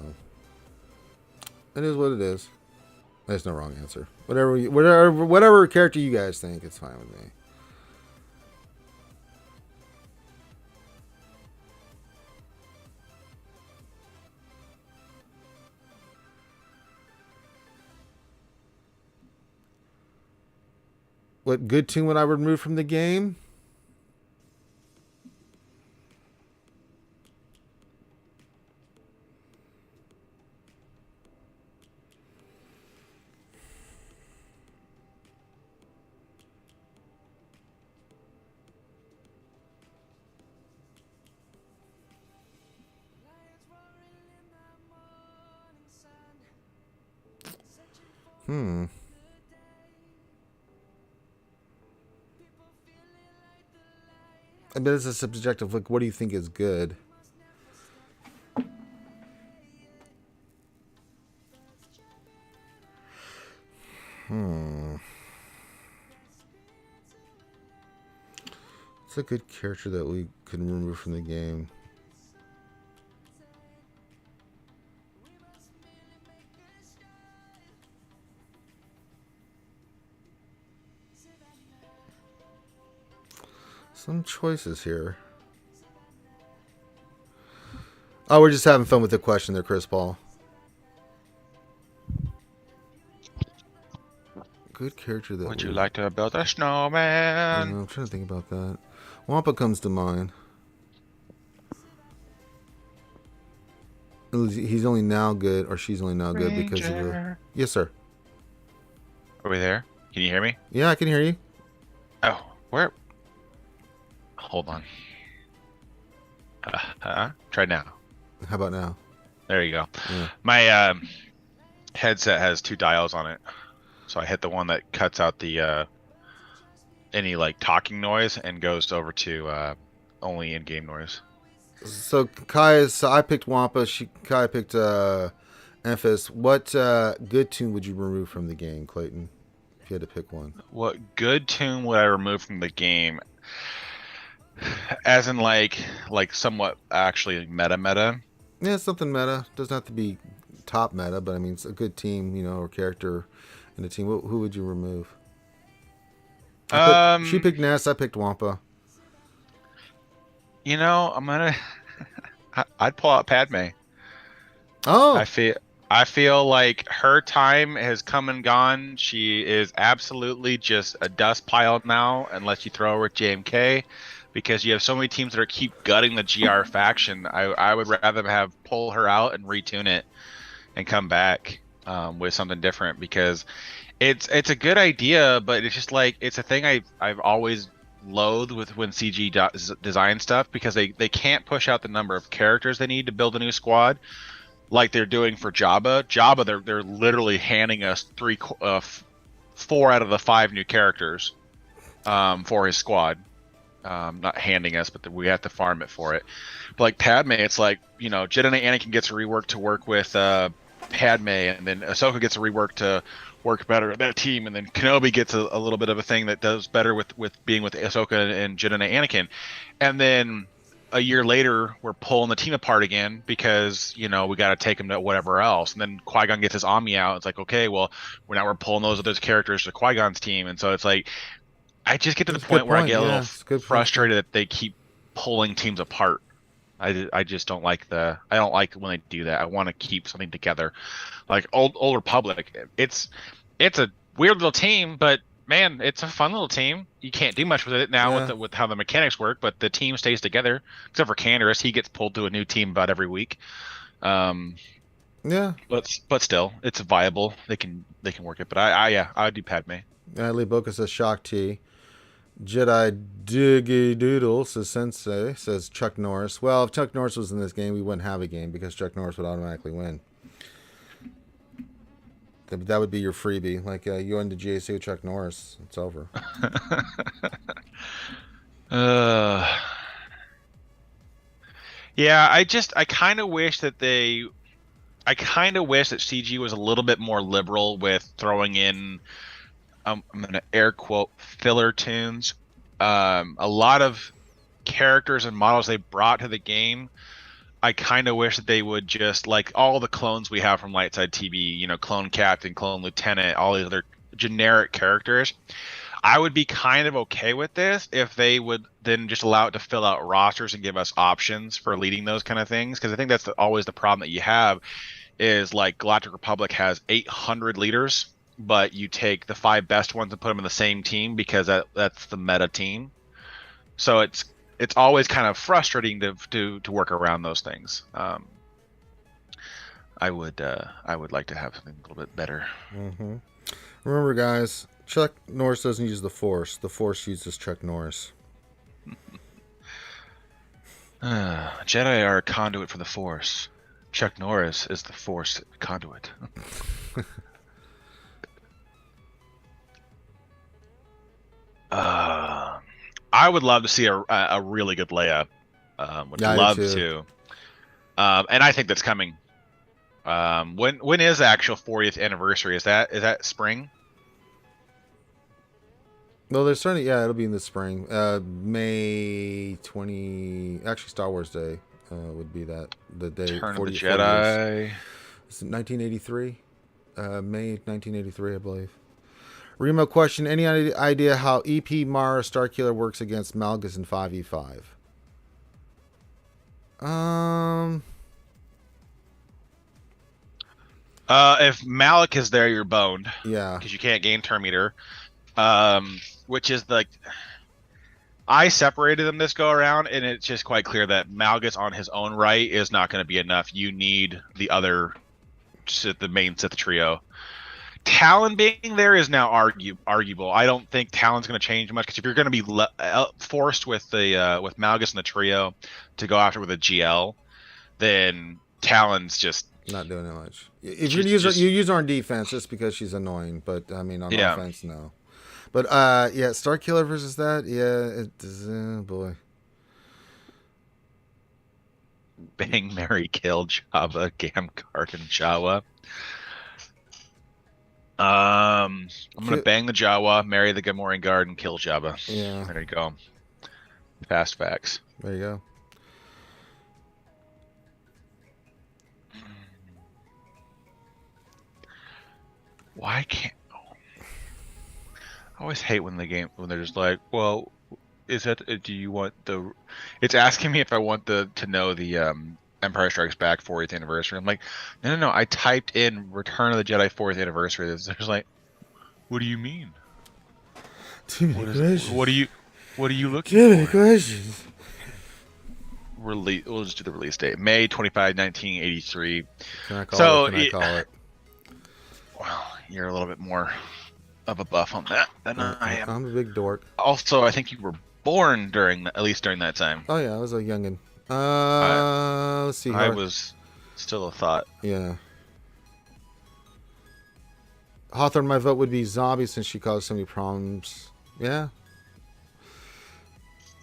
it is what it is. There's no wrong answer. Whatever character you guys think, it's fine with me. What good tune would I remove from the game? I bet it's a subjective. Like, what do you think is good? It's a good character that we can remove from the game. Some choices here. Oh, we're just having fun with the question there, Chris Paul. Good character that would you like to build a snowman? I'm trying to think about that. Wampa comes to mind. He's only now good, or she's only now good because of the... Yes, sir. Are we there? Can you hear me? Yeah, I can hear you. Oh, where? Hold on. Try now. How about now? There you go. Yeah. My headset has 2 dials on it, so I hit the one that cuts out the any like talking noise and goes over to only in-game noise. So I picked Wampa. Kai picked Emphas. What good tune would you remove from the game, Clayton? If you had to pick one. What good tune would I remove from the game? As in like somewhat actually meta? Yeah, something meta. Doesn't have to be top meta, but I mean it's a good team, or character in the team. Who would you remove? She picked Ness. I picked Wampa. I'd pull out Padme. Oh, I feel like her time has come and gone. She is absolutely just a dust pile now, unless you throw her with JMK, because you have so many teams that keep gutting the GR faction. I would rather have pull her out and retune it and come back with something different, because it's a good idea, but it's just like it's a thing I've always loathed with when CG design stuff, because they can't push out the number of characters they need to build a new squad like they're doing for Jabba. They're literally handing us 4 out of the 5 new characters for his squad. Not handing us, but we have to farm it for it. But like Padme, it's like, Jedi Knight Anakin gets a rework to work with Padme, and then Ahsoka gets a rework to work better with that team, and then Kenobi gets a little bit of a thing that does better with being with Ahsoka and Jedi Knight Anakin. And then a year later, we're pulling the team apart again because, we got to take him to whatever else. And then Qui-Gon gets his Omni out. It's like, okay, well, we're pulling those other characters to Qui-Gon's team. And so it's like, I just get to the point where I get a little frustrated that they keep pulling teams apart. I just don't like I don't like when they do that. I want to keep something together. Like Old Republic, it's a weird little team, but man, it's a fun little team. You can't do much with it now with how the mechanics work, but the team stays together. Except for Canderous, he gets pulled to a new team about every week. Yeah, but still, it's viable. They can work it. But I would do Padme. Lee Boca says Shock T. Jedi Diggy Doodle says Sensei, says Chuck Norris. Well, if Chuck Norris was in this game, we wouldn't have a game because Chuck Norris would automatically win. That would be your freebie. Like, you end the GAC with Chuck Norris. It's over. Yeah, I kind of wish that CG was a little bit more liberal with throwing in, I'm going to air quote, filler tunes. A lot of characters and models they brought to the game, I kind of wish that they would just, like all the clones we have from Lightside TV, Clone Captain, Clone Lieutenant, all these other generic characters. I would be kind of okay with this if they would then just allow it to fill out rosters and give us options for leading those kind of things. Because I think that's always the problem that you have is like Galactic Republic has 800 leaders, but you take the 5 best ones and put them in the same team because that's the meta team. So it's always kind of frustrating to work around those things. I would like to have something a little bit better. Mm-hmm. Remember, guys, Chuck Norris doesn't use the Force. The Force uses Chuck Norris. Jedi are a conduit for the Force. Chuck Norris is the Force conduit. I would love to see a really good Leia. Would love to. And I think that's coming. When is the actual 40th anniversary? Is that spring? Well, they're starting. Yeah, it'll be in the spring. May 20. Actually, Star Wars Day would be the day. Turn of the Jedi. It's 1983. May 1983, I believe. Remo question: any idea how EP Mara Starkiller works against Malgus in 5v5? If Malik is there, you're boned. Yeah. Because you can't gain Term Meter. Which is like, I separated them this go around, and it's just quite clear that Malgus on his own right is not going to be enough. You need the other, the main Sith trio. Talon being there is now arguable. I don't think Talon's going to change much, because if you're going to be forced with Malgus and the trio to go after with a GL, then Talon's just Not doing that much. If you use her on defense just because she's annoying, but I mean on offense, no. But yeah, Star Killer versus that, yeah, it is, boy. Bang, marry, kill, Jabba, Gamcart, and Jawa. I'm gonna bang the Jawa, marry the Gamorrean guard, and kill Jabba. Yeah. There you go. Fast facts. There you go. Why can't? I always hate when they're just like, well, is that? Do you want the? It's asking me if I want to know the Empire Strikes Back 40th anniversary. I'm like, no. I typed in Return of the Jedi 40th anniversary. They're just like, what do you mean? Too many questions. What are you looking Too many for? questions. We'll just do the release date, May 25, 1983. Can I call it? Well, you're a little bit more of a buff on that than I am. I'm a big dork. Also, I think you were born at least during that time. Oh yeah, I was a youngin. Let's see. I was still a thought. Yeah. Hawthorne, my vote would be zombie since she caused so many problems. Yeah.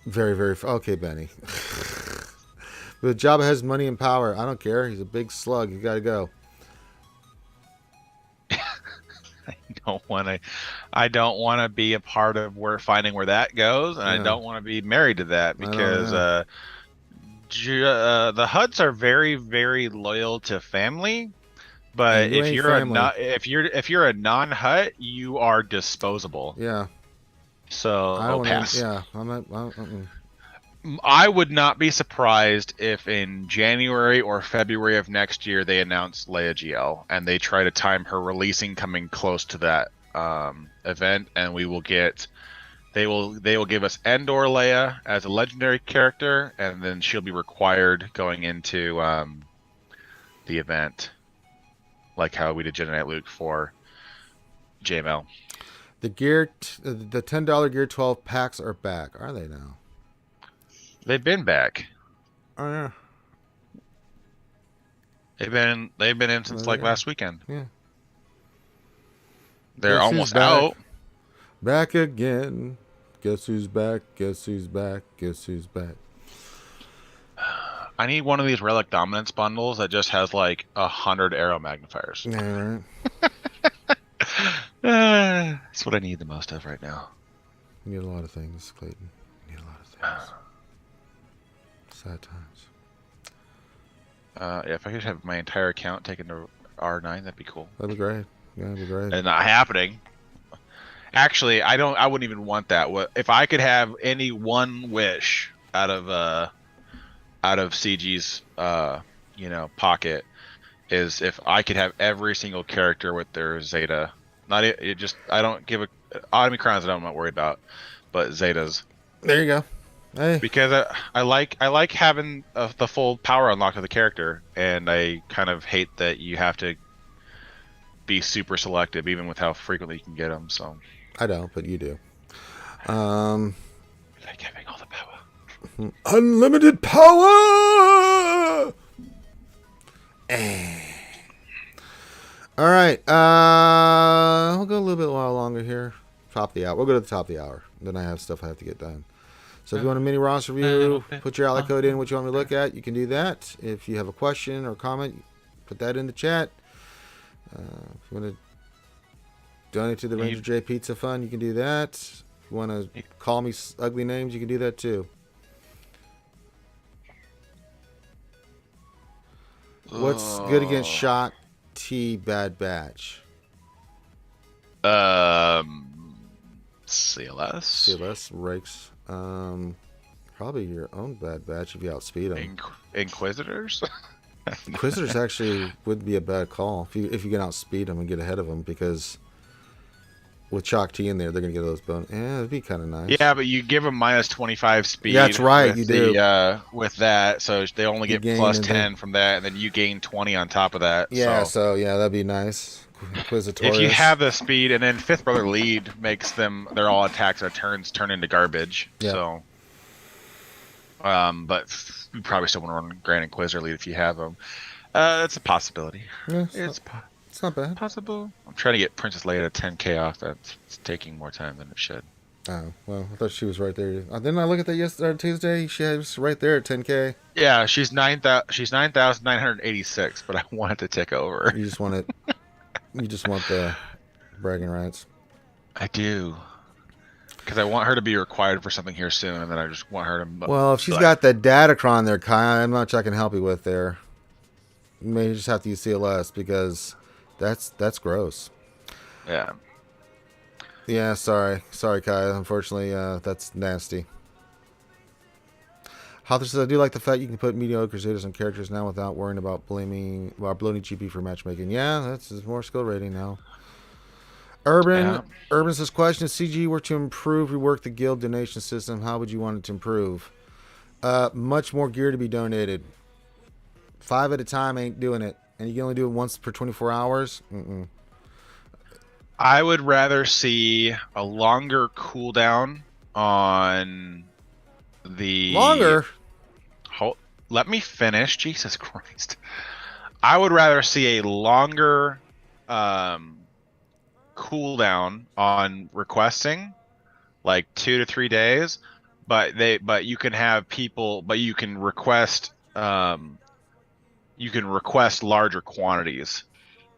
Very, very. Okay, Benny. But Jabba has money and power. I don't care. He's a big slug. You gotta go. I don't want to be a part of finding where that goes, and I don't want to be married to that because the Hutts are very, very loyal to family. But if you're a non-Hutt, you are disposable. Yeah. So I'll pass. Yeah. I would not be surprised if in January or February of next year they announce Leia GL and they try to time her releasing coming close to that event, and they will give us Endor Leia as a legendary character, and then she'll be required going into the event, like how we did Jedi Knight Luke for JML. The $10 Gear 12 packs are back. Are they now? They've been back. Oh yeah. They've been in since last weekend. Yeah. They're almost out. Back again. Guess who's back? Guess who's back? Guess who's back? I need one of these Relic Dominance bundles that just has like 100 arrow magnifiers. Yeah, right. That's what I need the most of right now. You need a lot of things, Clayton. You need a lot of things. Sad times. Yeah, if I could have my entire account taken to R9, that'd be cool. That'd be great. Yeah, that'd be great. And not happening. Actually, I wouldn't even want that. If I could have any one wish out of CG's pocket, is if I could have every single character with their Zeta. I don't give a Omicrons. I'm not worried about, but Zetas. There you go. Hey. Because I like having the full power unlock of the character, and I kind of hate that you have to be super selective, even with how frequently you can get them. So I don't, but you do. Like having all the power. Unlimited power. All right. We'll go a little bit while longer here. Top of the hour. We'll go to the top of the hour. Then I have stuff I have to get done. So if you want a mini roster review, put your ally code in, what you want me to look at, you can do that. If you have a question or comment, put that in the chat. If you want to donate to the Ranger J Pizza Fund, you can do that. If you want to call me ugly names, you can do that too. What's good against Shot T Bad Batch? CLS rakes. Probably your own Bad Batch if you outspeed them. Inquisitors? Inquisitors actually would be a bad call if you can outspeed them and get ahead of them, because with Chalk T in there, they're gonna get those bones. Yeah, it'd be kind of nice. Yeah, but you give them minus 25 speed. Yeah, that's right. You do with that, so they only get plus 10 from that, and then you gain 20 on top of that. Yeah, so yeah, that'd be nice. Inquisitorius. If you have the speed, and then Fifth Brother Lead makes their all attacks or turns turn into garbage. Yeah. So, but you probably still want to run Grand Inquisitor Lead if you have them. That's a possibility. Yeah, It's not bad. possible. I'm trying to get Princess Leia 10K off. That's taking more time than it should. Oh, well, I thought she was right there. Didn't I look at that yesterday, Tuesday? She was right there at 10K. Yeah, she's 9,986, but I want it to tick over. You just want it. You just want the bragging rights. I do. Because I want her to be required for something here soon, and then I just want her to... Well, if she's got that Datacron there, Kai, I'm not sure I can help you with there. You may just have to use CLS, because that's gross. Yeah. Yeah, sorry, Kai. Unfortunately, that's nasty. Hawthor says, I do like the fact you can put mediocre Zetas on characters now without worrying about bloating GP for matchmaking. Yeah, that's more skill rating now. Urban says, question, if CG were to rework the guild donation system, how would you want it to improve? Much more gear to be donated. 5 at a time ain't doing it. And you can only do it once per 24 hours? Mm-mm. I would rather see a longer cooldown on the... Longer? Let me finish. Jesus Christ. I would rather see a longer cooldown on requesting, like 2 to 3 days, but you can have people, but you can request larger quantities.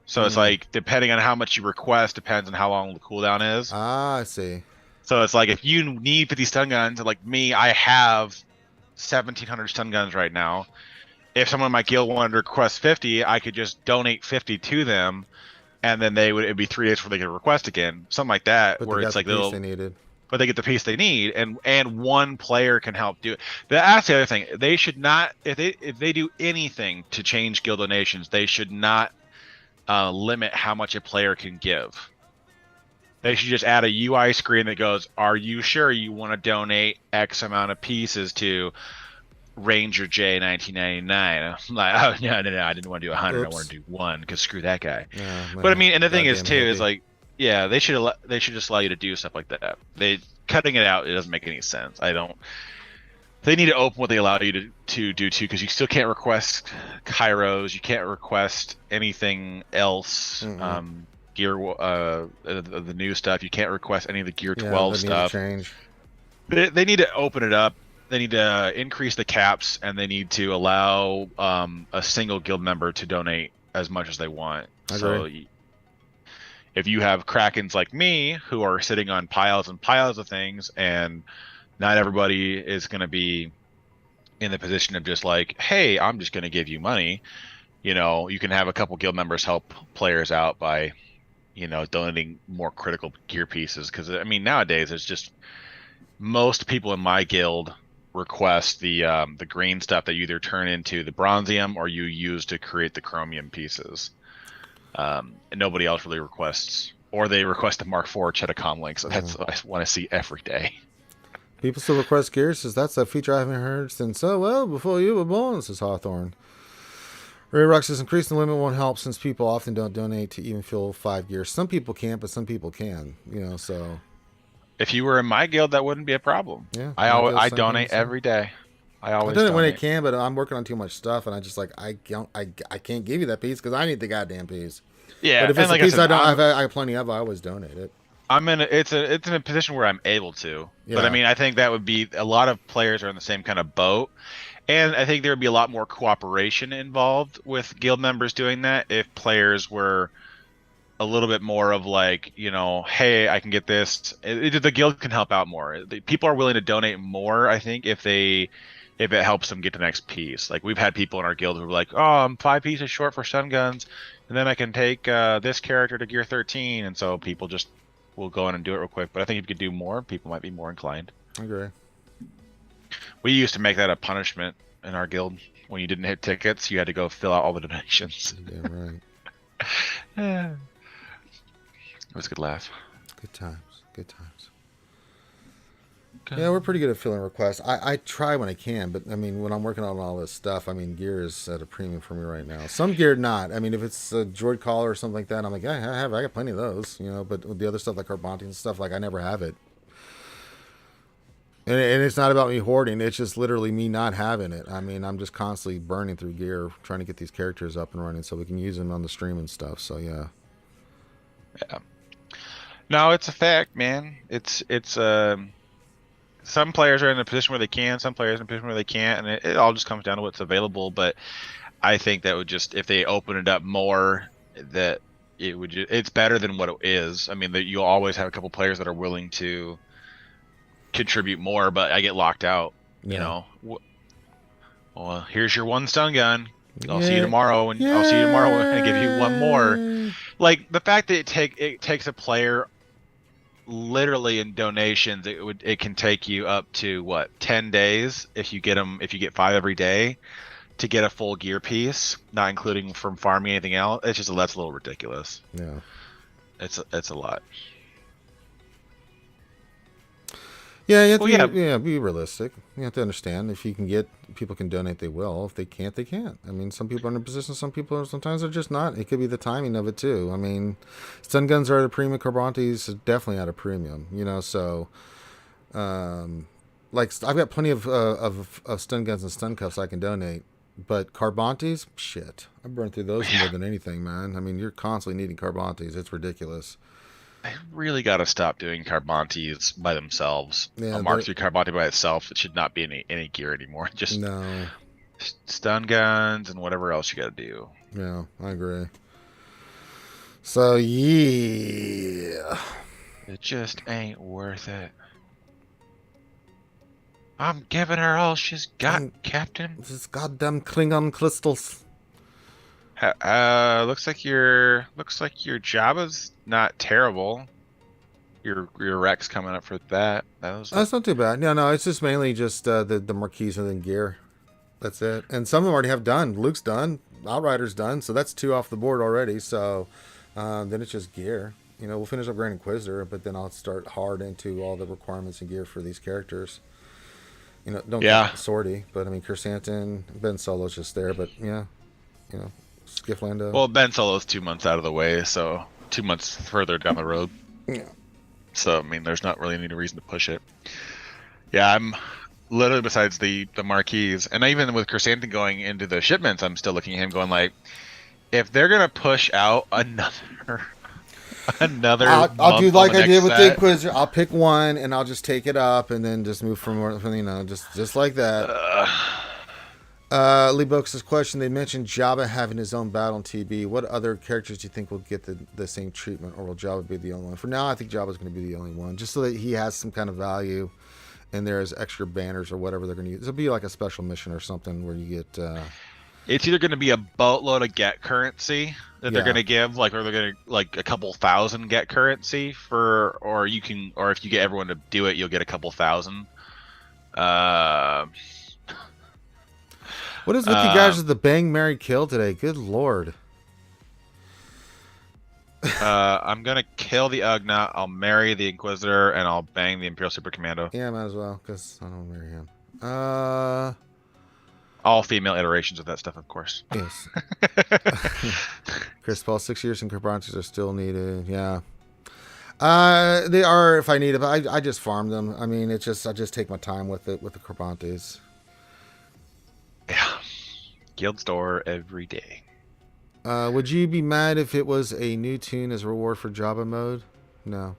So it's like, depending on how much you request, depends on how long the cooldown is. Ah, I see. So it's like, if you need 50 stun guns, like me, I have 1,700 stun guns right now. If someone in my guild wanted to request 50, I could just donate 50 to them, and then it'd be 3 days before they could request again. Something like that, but where it's like they needed. But they get the piece they need, and one player can help do it. That's the other thing. They should not, if they do anything to change guild donations, they should not limit how much a player can give. They should just add a UI screen that goes, are you sure you want to donate X amount of pieces to Ranger J 1999? I'm like, oh no, I didn't want to do 100. Oops. I want to do 1 because screw that guy. Yeah, but I mean, and the thing is too, hippie. is like, yeah, they should just allow you to do stuff like that. Cutting it out, it doesn't make any sense. They need to open what they allow you to do too, because you still can't request Kairos, you can't request anything else. Gear, the new stuff, you can't request any of the Gear 12 stuff. Change. They need to open it up. They need to increase the caps, and they need to allow a single guild member to donate as much as they want. So if you have Krakens like me who are sitting on piles and piles of things, and not everybody is going to be in the position of just like, hey, I'm just going to give you money. You know, you can have a couple guild members help players out by, donating more critical gear pieces. Because, I mean, nowadays, it's just most people in my guild request the green stuff that you either turn into the bronzium or you use to create the chromium pieces. And nobody else really requests, or they request the Mark IV Chetacom link. So that's what I want to see every day. People still request gear, says that's a feature I haven't heard since before you were born, says Hawthorne. Ray Rock says increasing the limit won't help since people often don't donate to even fill 5 gear. Some people can't, but some people can. So if you were in my guild, that wouldn't be a problem. Yeah, I donate every day. I donate when I can, but I'm working on too much stuff, and I just I can't give you that piece because I need the goddamn piece. Yeah, but if it's a piece I have plenty of, I always donate it. It's in a position where I'm able to. Yeah. But I mean, I think that would be, a lot of players are in the same kind of boat, and I think there would be a lot more cooperation involved with guild members doing that if players were a little bit more of like, hey, I can get this. The guild can help out more. People are willing to donate more, I think, if it helps them get the next piece. Like, we've had people in our guild who are like, oh, I'm 5 pieces short for stun guns, and then I can take this character to gear 13, and so people just will go in and do it real quick. But I think if you could do more, people might be more inclined. I agree. We used to make that a punishment in our guild. When you didn't hit tickets, you had to go fill out all the donations. Yeah, right. Yeah. It was a good laugh. Good times. Okay. Yeah, we're pretty good at filling requests. I try when I can, but I mean, when I'm working on all this stuff, I mean, gear is at a premium for me right now. Some gear not. I mean, if it's a droid collar or something like that, I'm like, I got plenty of those, But with the other stuff like Carbonti and stuff, like I never have it. And it's not about me hoarding. It's just literally me not having it. I mean, I'm just constantly burning through gear trying to get these characters up and running so we can use them on the stream and stuff. So yeah. Yeah. No, it's a fact, man. It's some players are in a position where they can, some players are in a position where they can't, and it all just comes down to what's available. But I think that would just, if they open it up more, that it would it's better than what it is. I mean, that you'll always have a couple players that are willing to contribute more, but I get locked out. You know, well, here's your one stun gun. I'll see you tomorrow, and I'll see you tomorrow, and I give you one more. Like the fact that it takes a player literally in donations, it can take you up to what 10 days if you get 5 every day to get a full gear piece, not including from farming anything else. It's just that's a little ridiculous. Yeah, it's a lot. Yeah, you have to be realistic. You have to understand if you can get people can donate, they will. If they can't, they can't. I mean, some people are in a position, some people are, sometimes they're just not. It could be the timing of it too. I mean, stun guns are at a premium, Carbantes are definitely at a premium. You know, so like I've got plenty of stun guns and stun cuffs I can donate, but Carbantes, shit, I burn through those more than anything, man. I mean, you're constantly needing Carbantes. It's ridiculous. I really got to stop doing Carbantes by themselves. Yeah, a Mark III Carbante by itself, it should not be any gear anymore. Just no stun guns and whatever else you got to do. Yeah, I agree. So yeah, it just ain't worth it. I'm giving her all she's got, Captain. This goddamn Klingon crystals. Looks like your Jabba's not terrible. Your Rex coming up for that. That's not too bad. No, it's just mainly just the Marquise and then gear. That's it. And some of them already have done. Luke's done. Outrider's done. So that's 2 off the board already. So then it's just gear. You know, we'll finish up Grand Inquisitor, but then I'll start hard into all the requirements and gear for these characters. You know, don't get Sortie, but I mean Chrysanthemum, Ben Solo's just there, but yeah, you know. Skifflando. Well, Ben Solo's 2 months out of the way, so 2 months further down the road. Yeah. So I mean, there's not really any reason to push it. Yeah, I'm literally besides the Marquise, and even with Chrysanthemum going into the shipments, I'm still looking at him going like, if they're gonna push out another. I'll do like I did with the Inquisitor. I'll pick one and I'll just take it up and then just move from you know just like that. Lee Boaks' question, they mentioned Jabba having his own battle in TB. What other characters do you think will get the same treatment, or will Jabba be the only one? For now, I think Jabba's going to be the only one, just so that he has some kind of value and there's extra banners or whatever they're going to use. It'll be like a special mission or something where you get... It's either going to be a boatload of get currency that they're going to give, or they're going to like a couple thousand get currency or if you get everyone to do it, you'll get a couple thousand. What is with you guys with the bang, marry, kill today? Good lord. I'm going to kill the Ugnaught, I'll marry the Inquisitor, and I'll bang the Imperial Super Commando. Yeah, might as well, because I don't marry him. All female iterations of that stuff, of course. Yes. Chris Paul, 6 years and Carbantes are still needed. Yeah. They are if I need it, but I just farm them. I mean, I just take my time with it, with the Carbantes. Yeah. Guild store every day. Would you be mad if it was a new tune as a reward for Jabba mode? No.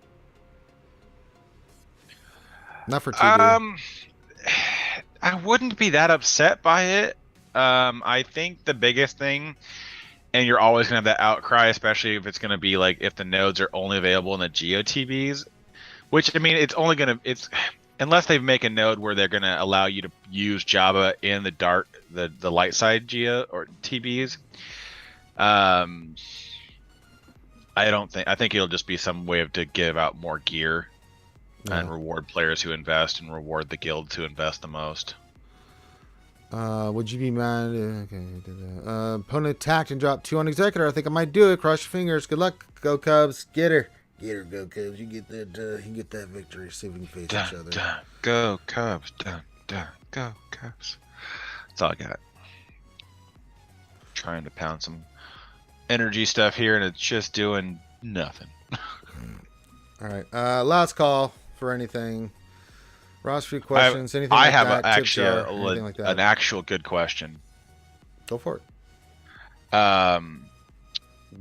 Not for TB. I wouldn't be that upset by it. I think the biggest thing, and you're always going to have that outcry, especially if it's going to be like if the nodes are only available in the GeoTBs, which, I mean, it's only going to, unless they make a node where they're going to allow you to use Jabba in the dark, the light side Geo or TBs. I think it'll just be some way to give out more gear. Yeah. And reward players who invest and reward the guilds who invest the most. Would you be mad? Okay, opponent attacked and dropped 2 on Executor. I think I might do it. Cross your fingers. Good luck. Go Cubs. Get her. Get her, go Cubs. You get that victory. See if we can face each other. Go Cubs. Go Cubs. That's all I got. Trying to pound some energy stuff here, and it's just doing nothing. All right. Last call for anything. Ross, few questions. Anything I like have that? actually anything like that? an actual good question. Go for it.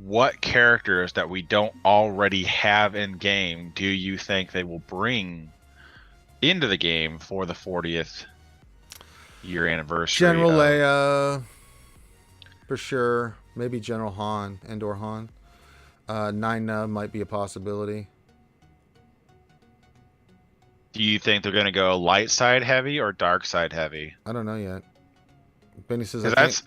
What characters that we don't already have in game do you think they will bring into the game for the 40th year anniversary? General Leia, for sure. Maybe General Han, Endor Han. Nina might be a possibility. Do you think they're going to go light side heavy or dark side heavy? I don't know yet. Benny says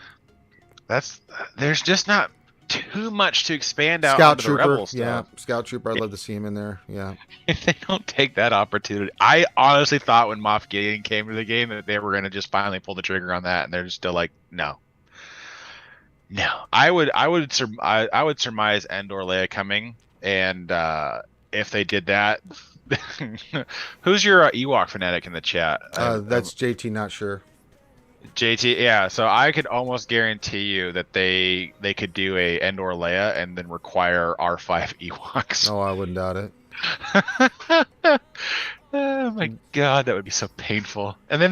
there's just not too much to expand out Scout onto Trooper. the Rebel stuff. Yeah, Scout Trooper. I'd love to see him in there. Yeah. If they don't take that opportunity, I honestly thought when Moff Gideon came to the game that they were going to just finally pull the trigger on that, and they're still like, no. I would surmise Endor Leia coming, and if they did that, who's your Ewok fanatic in the chat? That's JT. Not sure. JT, yeah. So I could almost guarantee you that they could do a Endor Leia and then require R5 Ewoks. Oh, I wouldn't doubt it. Oh my god, that would be so painful. And then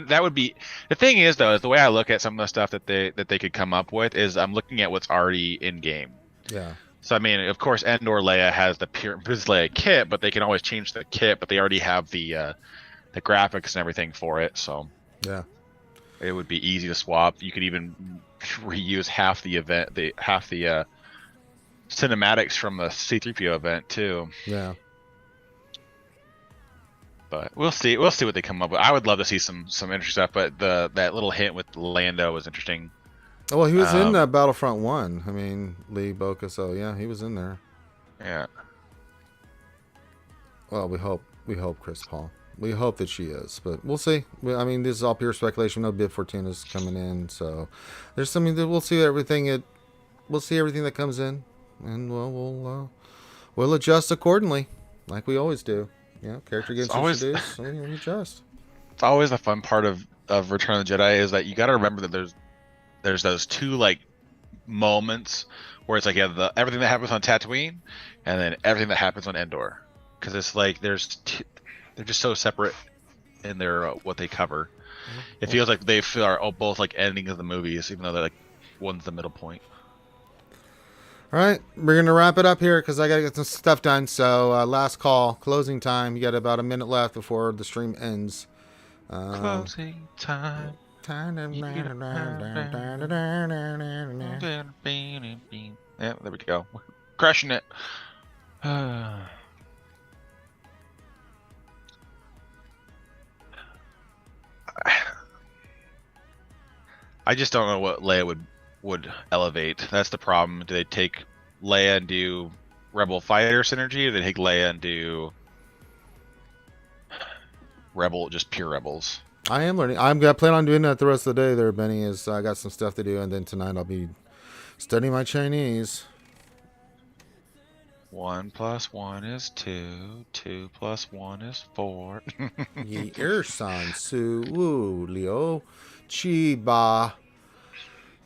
that would be the thing is though, is the way I look at some of the stuff that they could come up with is I'm looking at what's already in game. Yeah. So I mean, of course, Endor Leia has the pure Leia kit, but they can always change the kit. But they already have the graphics and everything for it, so yeah, it would be easy to swap. You could even reuse half the cinematics from the C-3PO event too. Yeah. But we'll see what they come up with. I would love to see some interesting stuff, but that little hint with Lando was interesting. Well, he was in Battlefront 1. I mean, Lee Boca, so yeah, he was in there. Yeah. Well, we hope, Chris Paul. We hope that she is, but we'll see. I mean, this is all pure speculation. No Bib Fortuna's coming in, so there's something that we'll see everything that comes in, and we'll adjust accordingly, like we always do. Yeah, character gets introduced, so we adjust. It's always the fun part of Return of the Jedi is that you got to remember that there's those two like moments where it's like you have everything that happens on Tatooine and then everything that happens on Endor, because it's like they're just so separate in their what they cover. It feels like they are both like endings of the movies, even though they're like one's the middle point. All right, we're going to wrap it up here because I got to get some stuff done. So last call, closing time. You got about a minute left before the stream ends. Closing time. Yeah, there we go. Crushing it. I just don't know what Leia would elevate. That's the problem. Do they take Leia and do Rebel Fighter synergy, or do they take Leia and do just pure Rebels? I am learning. I'm gonna plan on doing that the rest of the day. There, Benny, is I got some stuff to do, and then tonight I'll be studying my Chinese. 1 + 1 is 2. 2 + 1 is 4. Yi er san su wu liu chi ba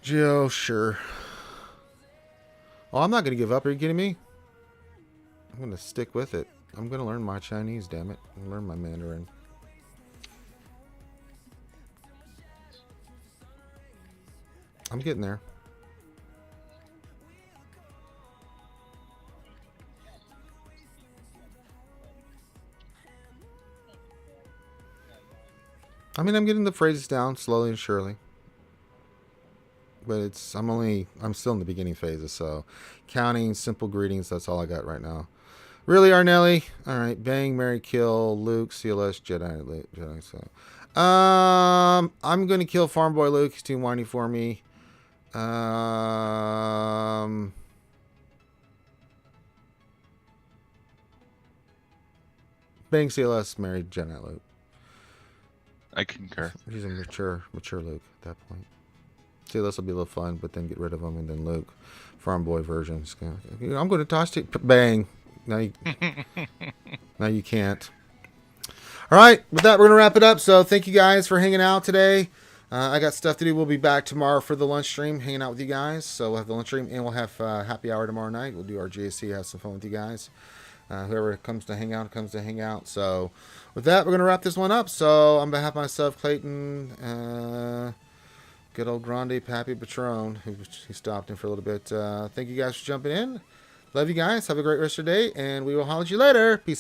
jiu sure. Oh, I'm not gonna give up. Are you kidding me? I'm gonna stick with it. I'm gonna learn my Chinese. Damn it! I'm learn my Mandarin. I'm getting there. I mean, I'm getting the phrases down slowly and surely. But I'm still in the beginning phases, so counting, simple greetings, that's all I got right now. Really, Arnelli? All right, bang, marry, kill, Luke, CLS, Jedi. So, I'm going to kill Farm Boy Luke. He's too whiny for me. Bang CLS, married Jedi Luke. I concur. He's a mature Luke at that point. CLS will be a little fun, but then get rid of him, and then Luke, Farm Boy version. I'm going to toss it. Bang. Now you can't. All right, with that, we're going to wrap it up. So thank you guys for hanging out today. I got stuff to do. We'll be back tomorrow for the lunch stream, hanging out with you guys. So we'll have the lunch stream, and we'll have happy hour tomorrow night. We'll do our GAC, have some fun with you guys. Whoever comes to hang out comes to hang out. So with that, we're going to wrap this one up. So on behalf of myself, Clayton, good old Grande Pappy Patron, he stopped in for a little bit. Thank you guys for jumping in. Love you guys. Have a great rest of your day, and we will holler at you later. Peace.